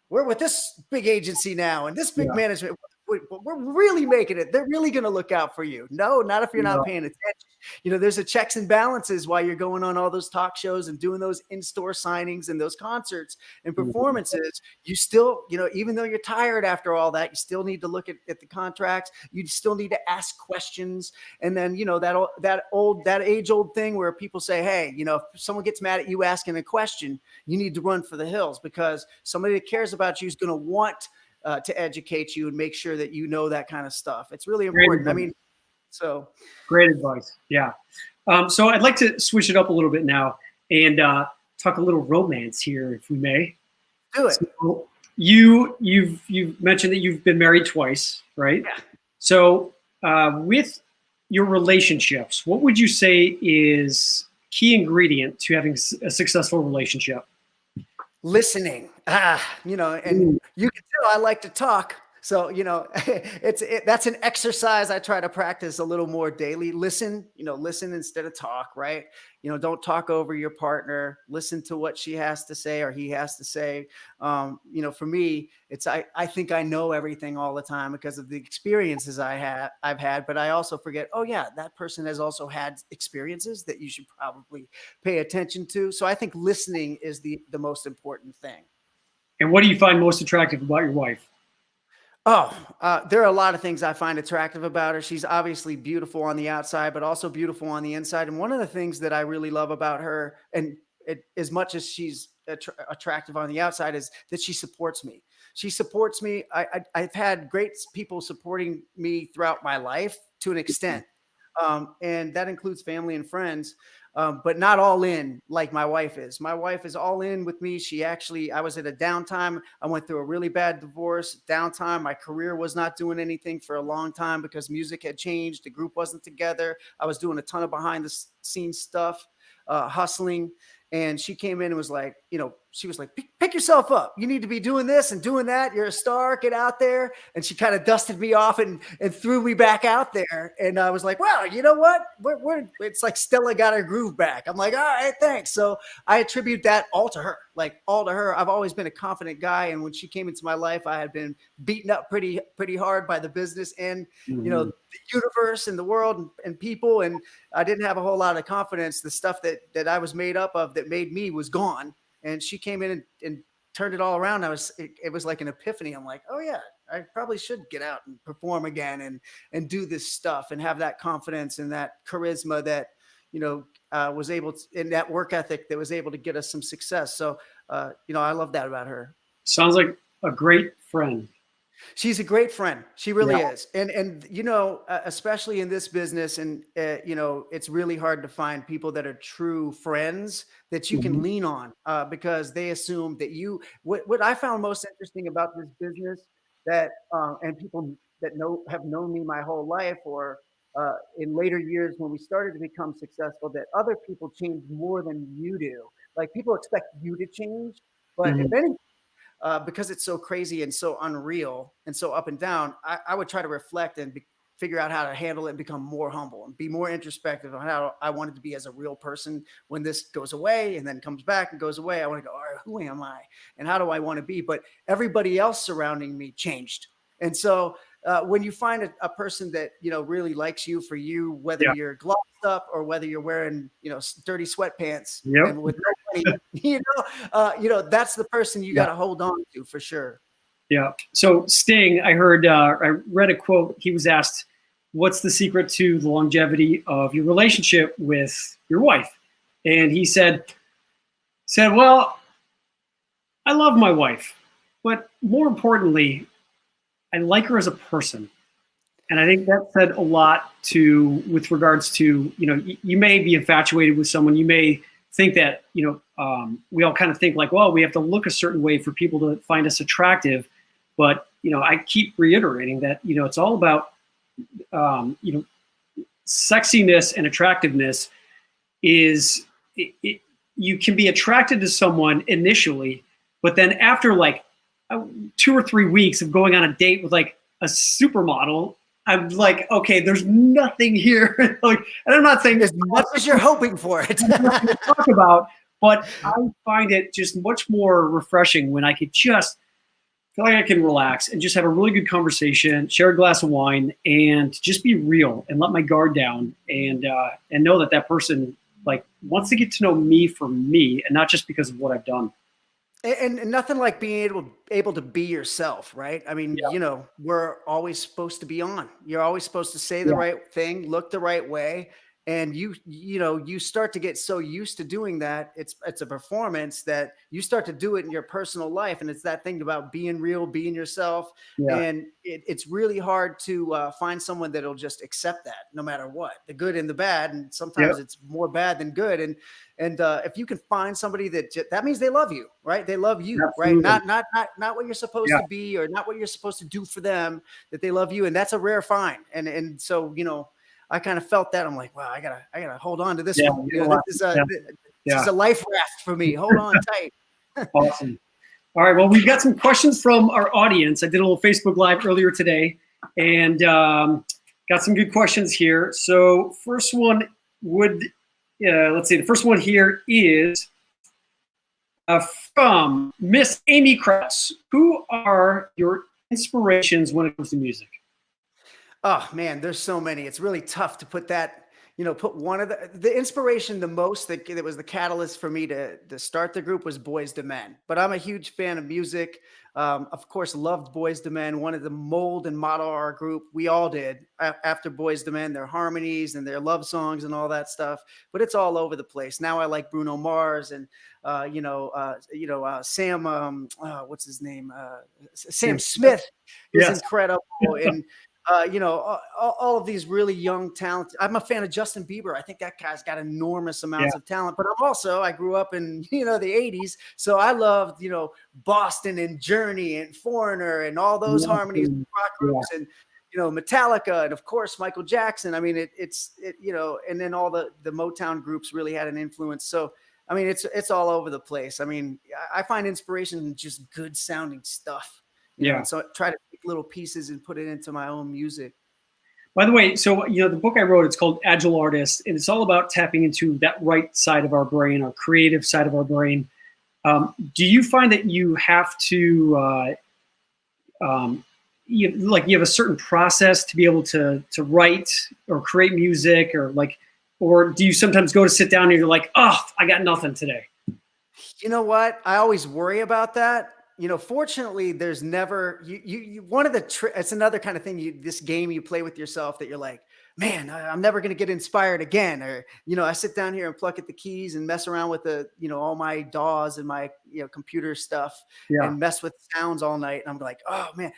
with this big agency now and this big management. We're really making it. They're really going to look out for you. No, not if you're not paying attention. There's a checks and balances while you're going on all those talk shows and doing those in-store signings and those concerts and performances. You still, even though you're tired after all that, you still need to look at the contracts. You still need to ask questions. And then, that age-old thing where people say, hey, if someone gets mad at you asking a question, you need to run for the hills, because somebody that cares about you is going to want to educate you and make sure that that kind of stuff. It's really important. I mean, so great advice. Yeah. So I'd like to switch it up a little bit now and talk a little romance here, if we may. Do it. So you've mentioned that you've been married twice, right? Yeah. So with your relationships, what would you say is key ingredient to having a successful relationship? Listening. And you can tell I like to talk. So, that's an exercise I try to practice a little more daily. Listen instead of talk, right? Don't talk over your partner. Listen to what she has to say or he has to say. For me, it's, I think I know everything all the time because of the experiences I've had, but I also forget, oh yeah, that person has also had experiences that you should probably pay attention to. So I think listening is the most important thing. And what do you find most attractive about your wife? Oh, there are a lot of things I find attractive about her. She's obviously beautiful on the outside, but also beautiful on the inside. And one of the things that I really love about her, and as much as she's attractive on the outside, is that she supports me. She supports me. I've had great people supporting me throughout my life to an extent. And that includes family and friends. But not all in like my wife is. My wife is all in with me. I was at a downtime. I went through a really bad divorce, downtime. My career was not doing anything for a long time because music had changed. The group wasn't together. I was doing a ton of behind the scenes stuff, hustling. And she came in and was like, she was like, pick yourself up. You need to be doing this and doing that. You're a star. Get out there. And she kind of dusted me off and threw me back out there. And I was like, well, you know what? It's like Stella got her groove back. I'm like, all right, thanks. So I attribute that all to her, all to her. I've always been a confident guy. And when she came into my life, I had been beaten up pretty hard by the business and, the universe and the world and people. And I didn't have a whole lot of confidence. The stuff that I was made up of that made me was gone. And she came in and turned it all around. It was like an epiphany. I'm like, oh yeah, I probably should get out and perform again and do this stuff and have that confidence and that charisma that, was able to, in that work ethic that was able to get us some success. So, I love that about her. Sounds like a great friend. She's a great friend. She really is. And especially in this business, and it's really hard to find people that are true friends that you can lean on because they assume that what I found most interesting about this business that and people that have known me my whole life or in later years when we started to become successful, that other people change more than you do. Like people expect you to change, but if anything, because it's so crazy and so unreal and so up and down, I would try to reflect and figure out how to handle it and become more humble and be more introspective on how I wanted to be as a real person when this goes away and then comes back and goes away. I want to go, all right, who am I and how do I want to be? But everybody else surrounding me changed. And so when you find a person that, really likes you for you, whether you're glossed up or whether you're wearing, dirty sweatpants and with no money, that's the person you got to hold on to for sure. Yeah. So Sting, I heard, I read a quote. He was asked, what's the secret to the longevity of your relationship with your wife? And he said, well, I love my wife, but more importantly, I like her as a person. And I think that said a lot with regards to, you may be infatuated with someone. You may think that, we all kind of think like, well, we have to look a certain way for people to find us attractive. But, I keep reiterating that, it's all about, sexiness and attractiveness is, you can be attracted to someone initially, but then after like 2 or 3 weeks of going on a date with like a supermodel, I'm like, okay, there's nothing here. And I'm not saying as much as you're hoping for it to talk about, but I find it just much more refreshing when I could just feel like I can relax and just have a really good conversation, share a glass of wine, and just be real and let my guard down and know that person like wants to get to know me for me and not just because of what I've done. And nothing like being able to be yourself, right? I mean, we're always supposed to be on. You're always supposed to say the right thing, look the right way. And you start to get so used to doing that. It's a performance that you start to do it in your personal life. And it's that thing about being real, being yourself. Yeah. And it's really hard to find someone that'll just accept that no matter what, the good and the bad. And sometimes it's more bad than good. And if you can find somebody that means they love you, right? They love you, absolutely. Right? Not what you're supposed to be or not what you're supposed to do for them, that they love you. And that's a rare find. And so, I kind of felt that. I'm like, wow, I gotta hold on to this one. This is a life raft for me. Hold on tight. Awesome. All right. Well, we've got some questions from our audience. I did a little Facebook Live earlier today and got some good questions here. So first one let's see. The first one here is from Miss Amy Krause. Who are your inspirations when it comes to music? Oh man, there's so many. It's really tough to put that, put one of the inspiration the most that was the catalyst for me to start the group was Boyz II Men. But I'm a huge fan of music. Of course, loved Boyz II Men, wanted to mold and model our group. We all did after Boyz II Men, their harmonies and their love songs and all that stuff. But it's all over the place. Now I like Bruno Mars and Sam. What's his name? Sam Smith is incredible. And all of these really young talents. I'm a fan of Justin Bieber. I think that guy's got enormous amounts of talent, but I grew up in, the 80s. So I loved, Boston and Journey and Foreigner and all those harmonies, rock groups and, Metallica and of course, Michael Jackson. I mean, and then all the Motown groups really had an influence. So I mean, it's all over the place. I mean, I find inspiration in just good sounding stuff, Yeah. and so I try to take little pieces and put it into my own music. By the way, so the book I wrote, it's called Agile Artist, and it's all about tapping into that right side of our brain, our creative side of our brain. Do you find that you have to you have a certain process to be able to write or create music, or do you sometimes go to sit down and you're like, oh, I got nothing today? You know what? I always worry about that. Fortunately, there's never one of the it's another kind of thing. This game you play with yourself that you're like, man, I'm never going to get inspired again. Or I sit down here and pluck at the keys and mess around with the all my DAWs and my computer stuff and mess with sounds all night. And I'm like, oh man,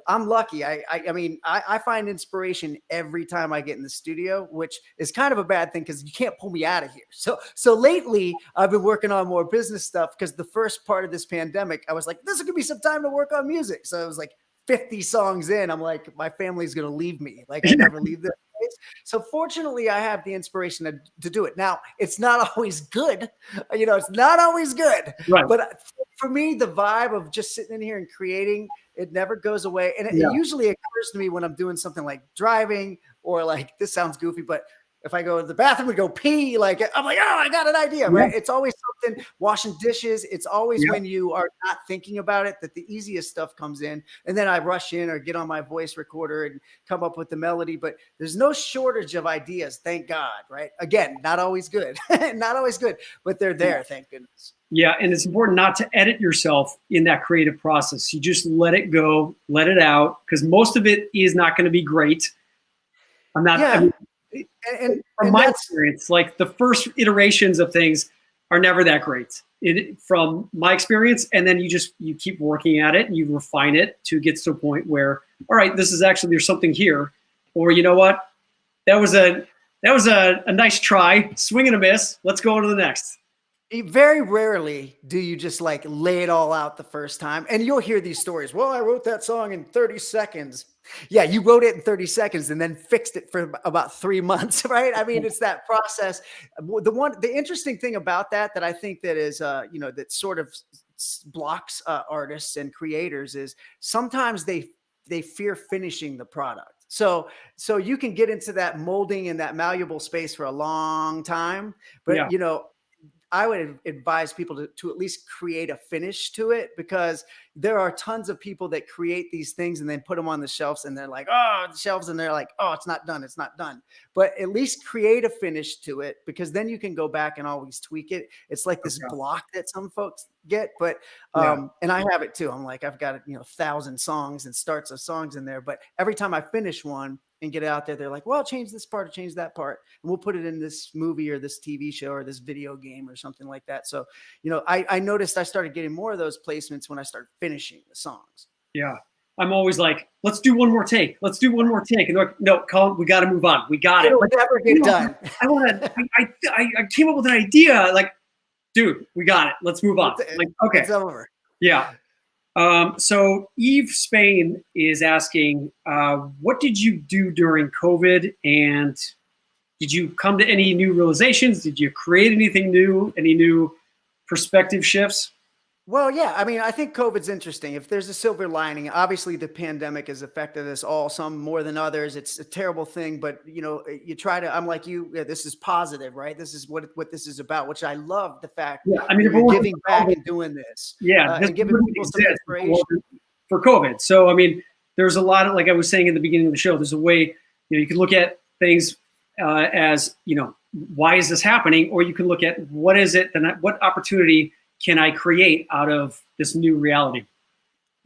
I'm lucky. I mean, I find inspiration every time I get in the studio, which is kind of a bad thing because you can't pull me out of here. So lately I've been working on more business stuff because the first part of this pandemic, I was like, this is gonna be some time to work on music. So I was like 50 songs in. I'm like, my family's gonna leave me. Like I never leave this place. So fortunately, I have the inspiration to do it. Now it's not always good. It's not always good. Right. But for me, the vibe of just sitting in here and creating, it never goes away. And it usually occurs to me when I'm doing something like driving or like, this sounds goofy, but if I go to the bathroom and go pee, like I'm like, oh, I got an idea, right? It's always something, washing dishes. It's always when you are not thinking about it that the easiest stuff comes in. And then I rush in or get on my voice recorder and come up with the melody. But there's no shortage of ideas, thank God, right? Again, not always good, not always good, but they're there, thank goodness. Yeah, and it's important not to edit yourself in that creative process. You just let it go, let it out, because most of it is not going to be great. I'm not. Yeah. I mean, from my experience, like the first iterations of things are never that great. From my experience, and then you keep working at it and you refine it to get to a point where, all right, this is actually, there's something here, or you know what, that was a nice try, swing and a miss. Let's go on to the next. Very rarely do you just like lay it all out the first time. And you'll hear these stories. Well, I wrote that song in 30 seconds. Yeah, you wrote it in 30 seconds and then fixed it for about 3 months, right? I mean, it's that process. The interesting thing about that I think that is, that sort of blocks artists and creators is sometimes they fear finishing the product. So you can get into that molding and that malleable space for a long time, but I would advise people to at least create a finish to it, because there are tons of people that create these things and then put them on the shelves and they're like, oh, the shelves. And they're like, oh, it's not done. It's not done. But at least create a finish to it, because then you can go back and always tweak it. It's like this block that some folks get, but, and I have it too. I'm like, I've got, 1,000 songs and starts of songs in there, but every time I finish one and get it out there, they're like, well, change this part or change that part, and we'll put it in this movie or this TV show or this video game or something like that. So, I noticed I started getting more of those placements when I started finishing the songs. Yeah. I'm always like, let's do one more take. Let's do one more take. And they're like, no, Colin, we got to move on. We got it. It'll never get done. I came up with an idea. Like, dude, we got it. Let's move on. Like, okay. It's over. Yeah. So Eve Spain is asking, what did you do during COVID? And did you come to any new realizations? Did you create anything new? Any new perspective shifts? Well, yeah. I mean, I think COVID's interesting. If there's a silver lining, obviously the pandemic has affected us all, some more than others. It's a terrible thing, but you try to, I'm like you, this is positive, right? This is what this is about, which I love the fact that you're giving back and doing this. And giving people some inspiration. For COVID. So, I mean, there's a lot of, like I was saying in the beginning of the show, there's a way, you can look at things as, why is this happening? Or you can look at what is it, and what opportunity can I create out of this new reality?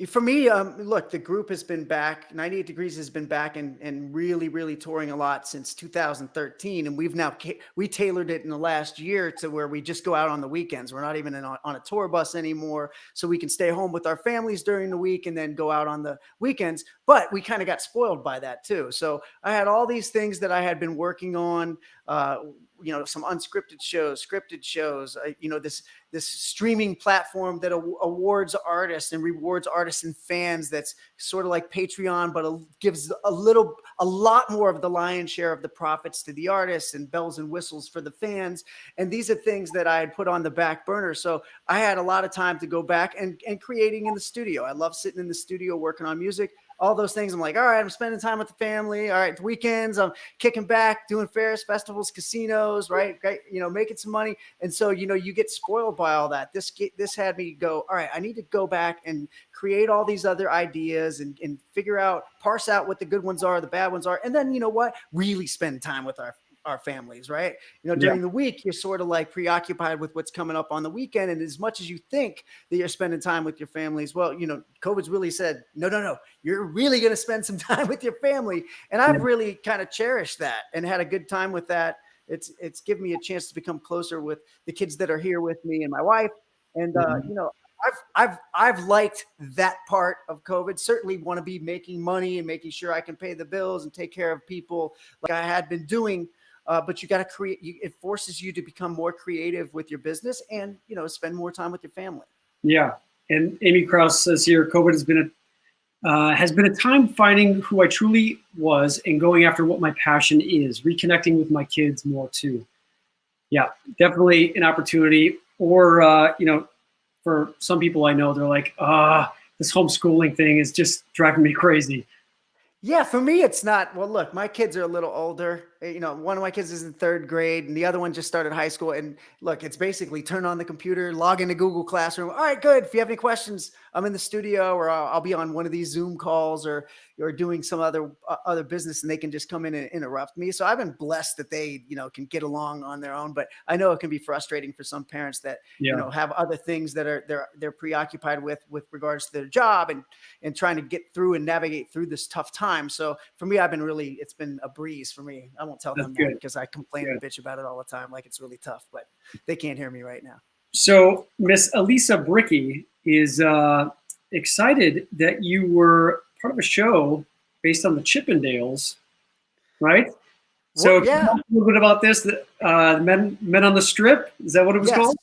For me, look, the group has been back. 98 Degrees has been back and really, really touring a lot since 2013. And we tailored it in the last year to where we just go out on the weekends. We're not even on a tour bus anymore. So we can stay home with our families during the week and then go out on the weekends. But we kind of got spoiled by that too. So I had all these things that I had been working on, some unscripted shows, scripted shows, this streaming platform that awards artists and rewards artists and fans. That's sort of like Patreon, but gives a lot more of the lion's share of the profits to the artists and bells and whistles for the fans. And these are things that I had put on the back burner. So I had a lot of time to go back and creating in the studio. I love sitting in the studio, working on music, all those things. I'm like, all right, I'm spending time with the family. All right, the weekends, I'm kicking back, doing fairs, festivals, casinos, right? Making some money. And so, you get spoiled by all that. This had me go, all right, I need to go back and create all these other ideas and parse out what the good ones are, the bad ones are. And then, really spend time with our families, right? During the week, you're sort of like preoccupied with what's coming up on the weekend. And as much as you think that you're spending time with your families, well, COVID's really said, no, you're really going to spend some time with your family. And I've really kind of cherished that and had a good time with that. It's given me a chance to become closer with the kids that are here with me and my wife. And, I've liked that part of COVID. Certainly want to be making money and making sure I can pay the bills and take care of people like I had been doing. But you got to create. It forces you to become more creative with your business and spend more time with your family. Yeah, and Amy Krause says here, COVID has been a time finding who I truly was and going after what my passion is, reconnecting with my kids more too. Yeah, definitely an opportunity. Or for some people I know, they're like, this homeschooling thing is just driving me crazy. Yeah, for me, it's not. Well, look, my kids are a little older. One of my kids is in 3rd grade and the other one just started high school. And look, it's basically turn on the computer, log into Google Classroom. All right, good. If you have any questions, I'm in the studio or I'll be on one of these Zoom calls or doing some other business and they can just come in and interrupt me. So I've been blessed that they, can get along on their own. But I know it can be frustrating for some parents that, have other things that they're preoccupied with regards to their job and trying to get through and navigate through this tough time. So for me, it's been a breeze for me. I won't tell them that because I complain and bitch about it all the time. Like it's really tough, but they can't hear me right now. So Miss Elisa Bricky is excited that you were part of a show based on the Chippendales, right? So well, yeah. Tell us a little bit about this. Men on the Strip, is that what it was called?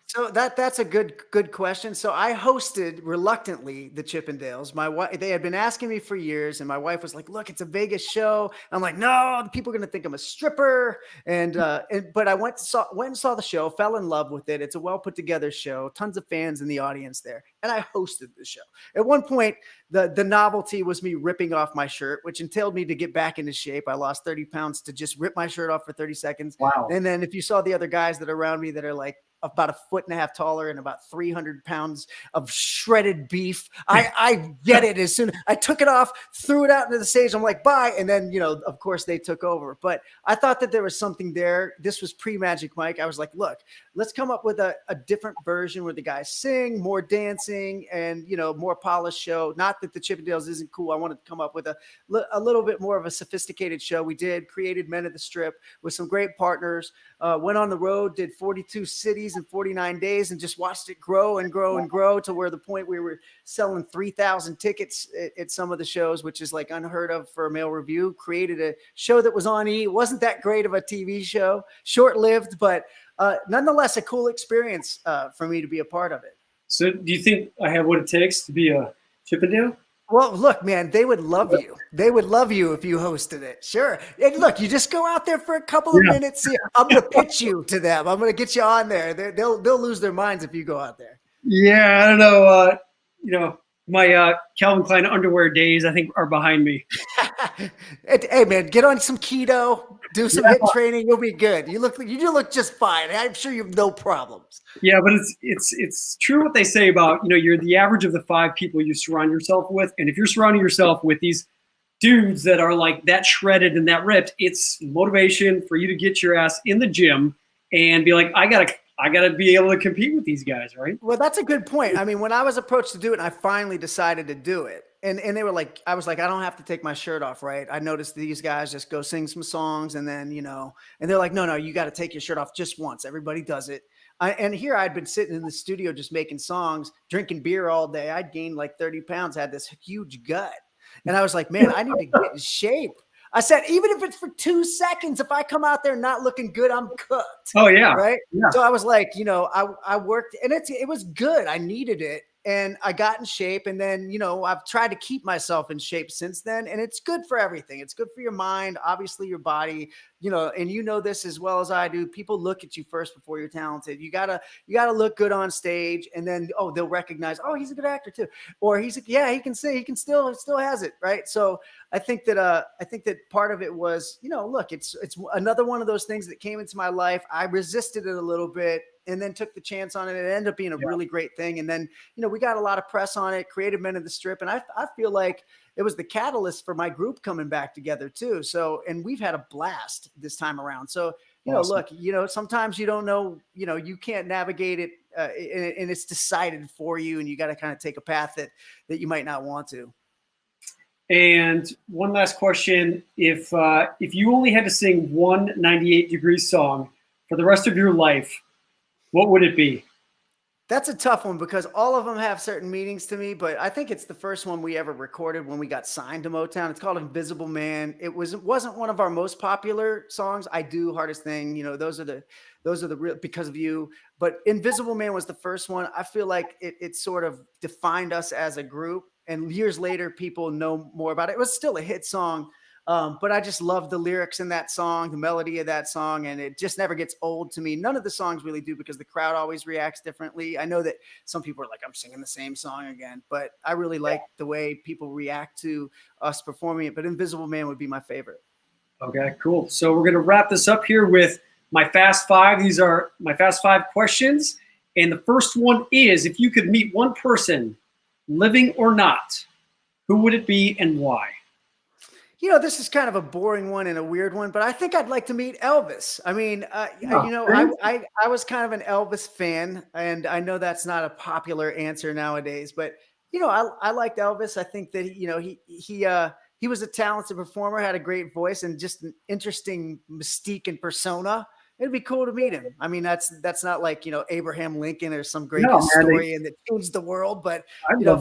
So that's a good question. So I hosted reluctantly the Chippendales. My wife, they had been asking me for years, and my wife was like, "Look, it's a Vegas show." I'm like, "No, people are going to think I'm a stripper." But I went and saw the show, fell in love with it. It's a well put together show, tons of fans in the audience there, and I hosted the show. At one point, the novelty was me ripping off my shirt, which entailed me to get back into shape. I lost 30 pounds to just rip my shirt off for 30 seconds. Wow! And then if you saw the other guys that are around me that are like about 1.5 feet taller and about 300 pounds of shredded beef. I get it. As soon as I took it off, threw it out into the stage, I'm like, bye. And then, of course they took over, but I thought that there was something there. This was pre-Magic Mike. I was like, look, let's come up with a different version where the guys sing, more dancing and, more polished show. Not that the Chippendales isn't cool. I wanted to come up with a little bit more of a sophisticated show. We created Men of the Strip with some great partners, went on the road, did 42 cities in 49 days and just watched it grow and grow and grow to where the point we were selling 3,000 tickets at some of the shows, which is like unheard of for a male review. Created a show that was on E! It wasn't that great of a TV show, short-lived, but nonetheless a cool experience for me to be a part of it. So do you think I have what it takes to be a Chippendale? Well, look, man, they would love you. They would love you if you hosted it. Sure. And look, you just go out there for a couple of minutes. I'm going to pitch you to them. I'm going to get you on there. They'll lose their minds if you go out there. Yeah, I don't know. My Calvin Klein underwear days, I think, are behind me. Hey, man, get on some keto, do some HIIT training. You'll be good. You look just fine. I'm sure you have no problems. Yeah, but it's true what they say about, you're the average of the 5 people you surround yourself with. And if you're surrounding yourself with these dudes that are like that shredded and that ripped, it's motivation for you to get your ass in the gym and be like, I gotta be able to compete with these guys, right? Well, that's a good point. I mean, when I was approached to do it, I finally decided to do it. And they were like, I was like, I don't have to take my shirt off, right? I noticed these guys just go sing some songs and then, and they're like, no, you got to take your shirt off just once. Everybody does it. And here I'd been sitting in the studio just making songs, drinking beer all day. I'd gained like 30 pounds, had this huge gut. And I was like, man, I need to get in shape. I said, even if it's for 2 seconds, if I come out there not looking good, I'm cooked. Oh yeah. Right. Yeah. So I was like, I worked, and it was good. I needed it. And I got in shape. And then, I've tried to keep myself in shape since then. And it's good for everything. It's good for your mind, obviously your body, and this as well as I do. People look at you first before you're talented. You gotta look good on stage, and then, they'll recognize, he's a good actor too. Or he can sing, he can still has it. Right. So I think that part of it was, look, it's another one of those things that came into my life. I resisted it a little bit and then took the chance on it. It ended up being a really great thing. And then, we got a lot of press on it, Creative Men of the Strip. And I feel like it was the catalyst for my group coming back together too. So, and we've had a blast this time around. So, Awesome. look, sometimes you don't know, you can't navigate it and it's decided for you. And you got to kind of take a path that you might not want to. And one last question: if you only had to sing one 98 Degrees song for the rest of your life, what would it be? That's a tough one because all of them have certain meanings to me, but I think it's the first one we ever recorded when we got signed to Motown. It's called Invisible Man. It wasn't one of our most popular songs. I Do, Hardest Thing, those are the real, Because of You. But Invisible Man was the first one. I feel like it sort of defined us as a group. And years later, people know more about it. It was still a hit song. But I just love the lyrics in that song, the melody of that song, and it just never gets old to me. None of the songs really do because the crowd always reacts differently. I know that some people are like, I'm singing the same song again, but I really like the way people react to us performing it. But Invisible Man would be my favorite. Okay, cool. So we're going to wrap this up here with my Fast Five. These are my Fast Five questions. And the first one is, if you could meet one person, living or not, who would it be and why? This is kind of a boring one and a weird one, but I think I'd like to meet Elvis. I mean, Really? I was kind of an Elvis fan, and I know that's not a popular answer nowadays, but I liked Elvis. I think that he was a talented performer, had a great voice, and just an interesting mystique and persona. It'd be cool to meet him. I mean, that's not like Abraham Lincoln or some great historian that changed the world, but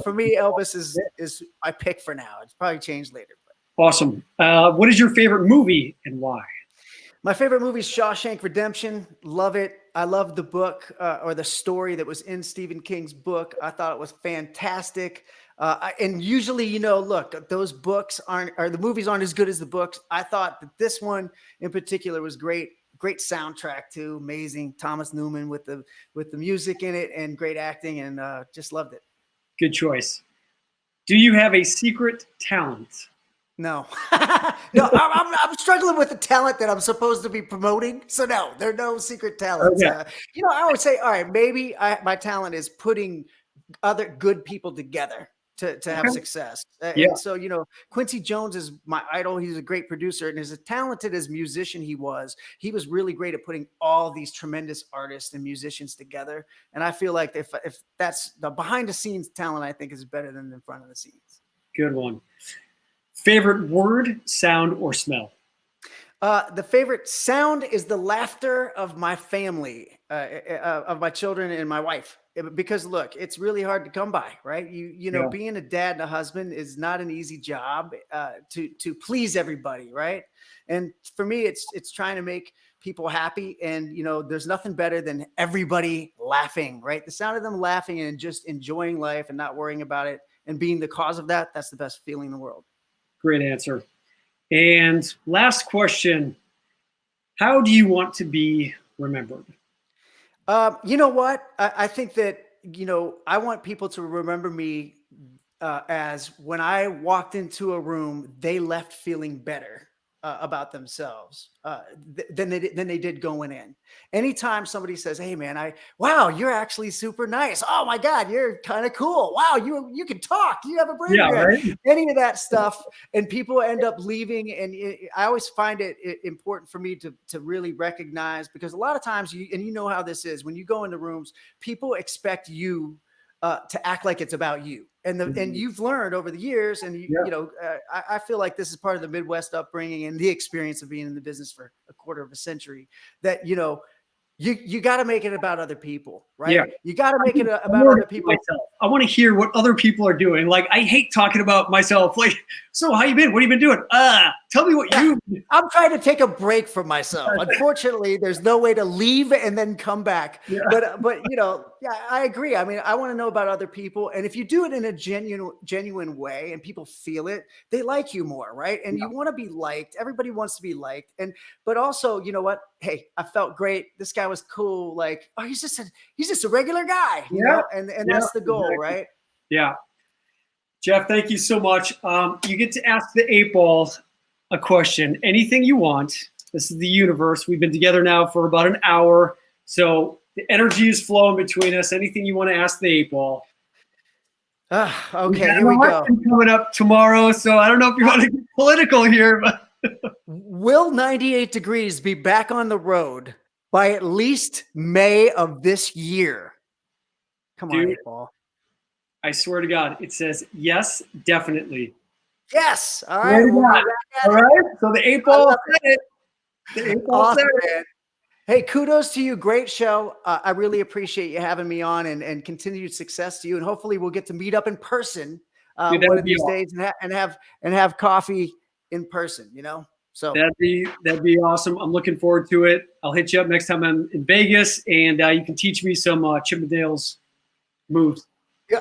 for me, Elvis is my pick for now. It's probably changed later. Awesome. What is your favorite movie and why? My favorite movie is Shawshank Redemption. Love it. I love the book or the story that was in Stephen King's book. I thought it was fantastic. And usually, look, those books the movies aren't as good as the books. I thought that this one in particular was great. Great soundtrack too. Amazing. Thomas Newman with the music in it and great acting, and just loved it. Good choice. Do you have a secret talent? No, no, I'm struggling with the talent that I'm supposed to be promoting. So no, there are no secret talents. Okay. I always say, all right, maybe my talent is putting other good people together to have success. Yeah. And so, Quincy Jones is my idol. He's a great producer, and as talented as musician he was really great at putting all these tremendous artists and musicians together. And I feel like if that's the behind the scenes talent, I think is better than in front of the scenes. Good one. Favorite word, sound, or smell? The favorite sound is the laughter of my family, of my children and my wife. Because look, it's really hard to come by, right? Being a dad and a husband is not an easy job to please everybody, right? And for me, it's trying to make people happy. And there's nothing better than everybody laughing, right? The sound of them laughing and just enjoying life and not worrying about it and being the cause of that. That's the best feeling in the world. Great answer. And last question, how do you want to be remembered? You know what? I think that, I want people to remember me as when I walked into a room, they left feeling better about themselves than they did going in. Anytime somebody says, "Hey man, wow, you're actually super nice. Oh my God, you're kind of cool. Wow, you can talk. You have a brain." Yeah, right? Any of that stuff, and people end up leaving. And I always find it important for me to really recognize, because a lot of times you know how this is when you go into rooms, people expect you to act like it's about you. And you've learned over the years, and I feel like this is part of the Midwest upbringing and the experience of being in the business for a quarter of a century, that you got to make it about other people, right? Yeah. You got to make it about More other to people. myself. I want to hear what other people are doing. Like, I hate talking about myself. Like, so how you been? What have you been doing? Tell me what you. I'm trying to take a break from myself. Unfortunately, there's no way to leave and then come back. Yeah. But you know, yeah, I agree. I mean, I want to know about other people, and if you do it in a genuine way, and people feel it, they like you more, right? And you want to be liked. Everybody wants to be liked, but also, you know what? Hey, I felt great. This guy was cool. Like, oh, he's just a regular guy, you know. And that's the goal, exactly. right? Yeah. Jeff, thank you so much. You get to ask the 8-ball a question, anything you want. This is the universe. We've been together now for about an hour, so the energy is flowing between us. Anything you want to ask the 8-ball. Okay, here we go. Coming up tomorrow, so I don't know if you want to get political here, but will 98 Degrees be back on the road by at least May of this year? Come on, 8-ball. I swear to God, it says yes, definitely. Yes. All right. All right. So the 8-ball said it. The 8-ball said it. Hey, kudos to you. Great show. I really appreciate you having me on, and continued success to you. And hopefully we'll get to meet up in person one of these days and have coffee in person, you know? So that'd be awesome. I'm looking forward to it. I'll hit you up next time I'm in Vegas, and you can teach me some Chippendales moves.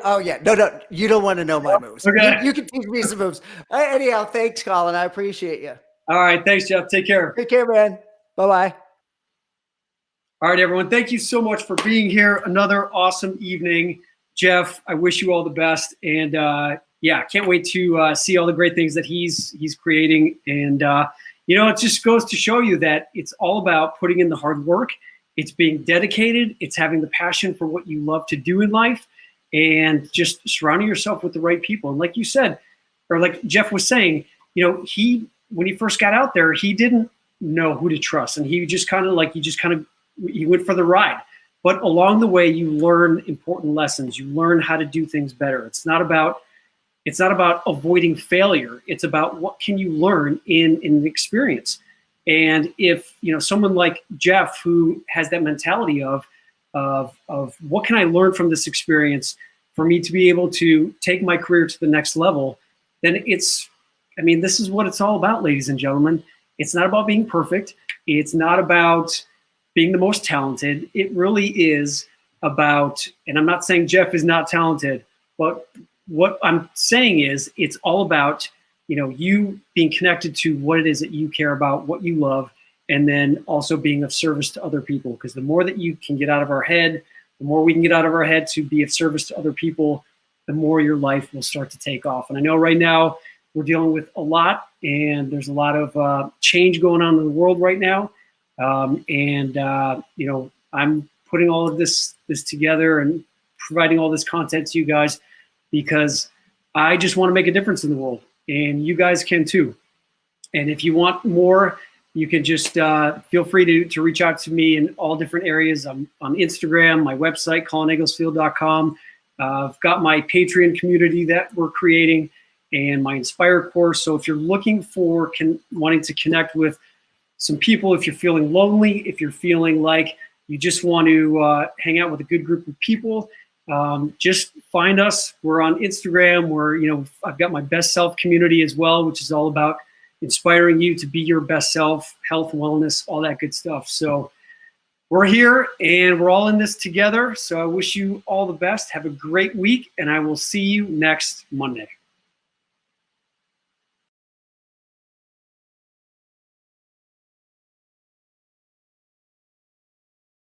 Oh yeah, no, you don't want to know my moves. Okay. You can teach me some moves. Anyhow, thanks, Colin. I appreciate you. All right, thanks, Jeff. Take care. Take care, man. Bye-bye. All right, everyone. Thank you so much for being here. Another awesome evening. Jeff, I wish you all the best. And yeah, can't wait to see all the great things that he's creating. And, you know, it just goes to show you that it's all about putting in the hard work. It's being dedicated. It's having the passion for what you love to do in life, and just surrounding yourself with the right people. And like you said, or like Jeff was saying, you know, when he first got out there, he didn't know who to trust. And he went for the ride. But along the way, you learn important lessons. You learn how to do things better. It's not about avoiding failure. It's about what can you learn in an experience. And if, you know, someone like Jeff, who has that mentality of what can I learn from this experience for me to be able to take my career to the next level, then this is what it's all about, ladies and gentlemen. It's not about being perfect. It's not about being the most talented. It really is about, and I'm not saying Jeff is not talented, but what I'm saying is it's all about, you know, you being connected to what it is that you care about, what you love, and then also being of service to other people. Because the more that you can get out of our head, the more we can get out of our head to be of service to other people, the more your life will start to take off. And I know right now we're dealing with a lot, and there's a lot of change going on in the world right now. You know, I'm putting all of this together and providing all this content to you guys because I just want to make a difference in the world, and you guys can too. And if you want more, you can just feel free to reach out to me in all different areas. I'm on Instagram, my website, colinegglesfield.com. I've got my Patreon community that we're creating and my Inspire course. So if you're looking for wanting to connect with some people, if you're feeling lonely, if you're feeling like you just want to hang out with a good group of people, just find us. We're on Instagram. I've got my Best Self community as well, which is all about inspiring you to be your best self, health, wellness, all that good stuff. So we're here and we're all in this together. So I wish you all the best. Have a great week, and I will see you next Monday.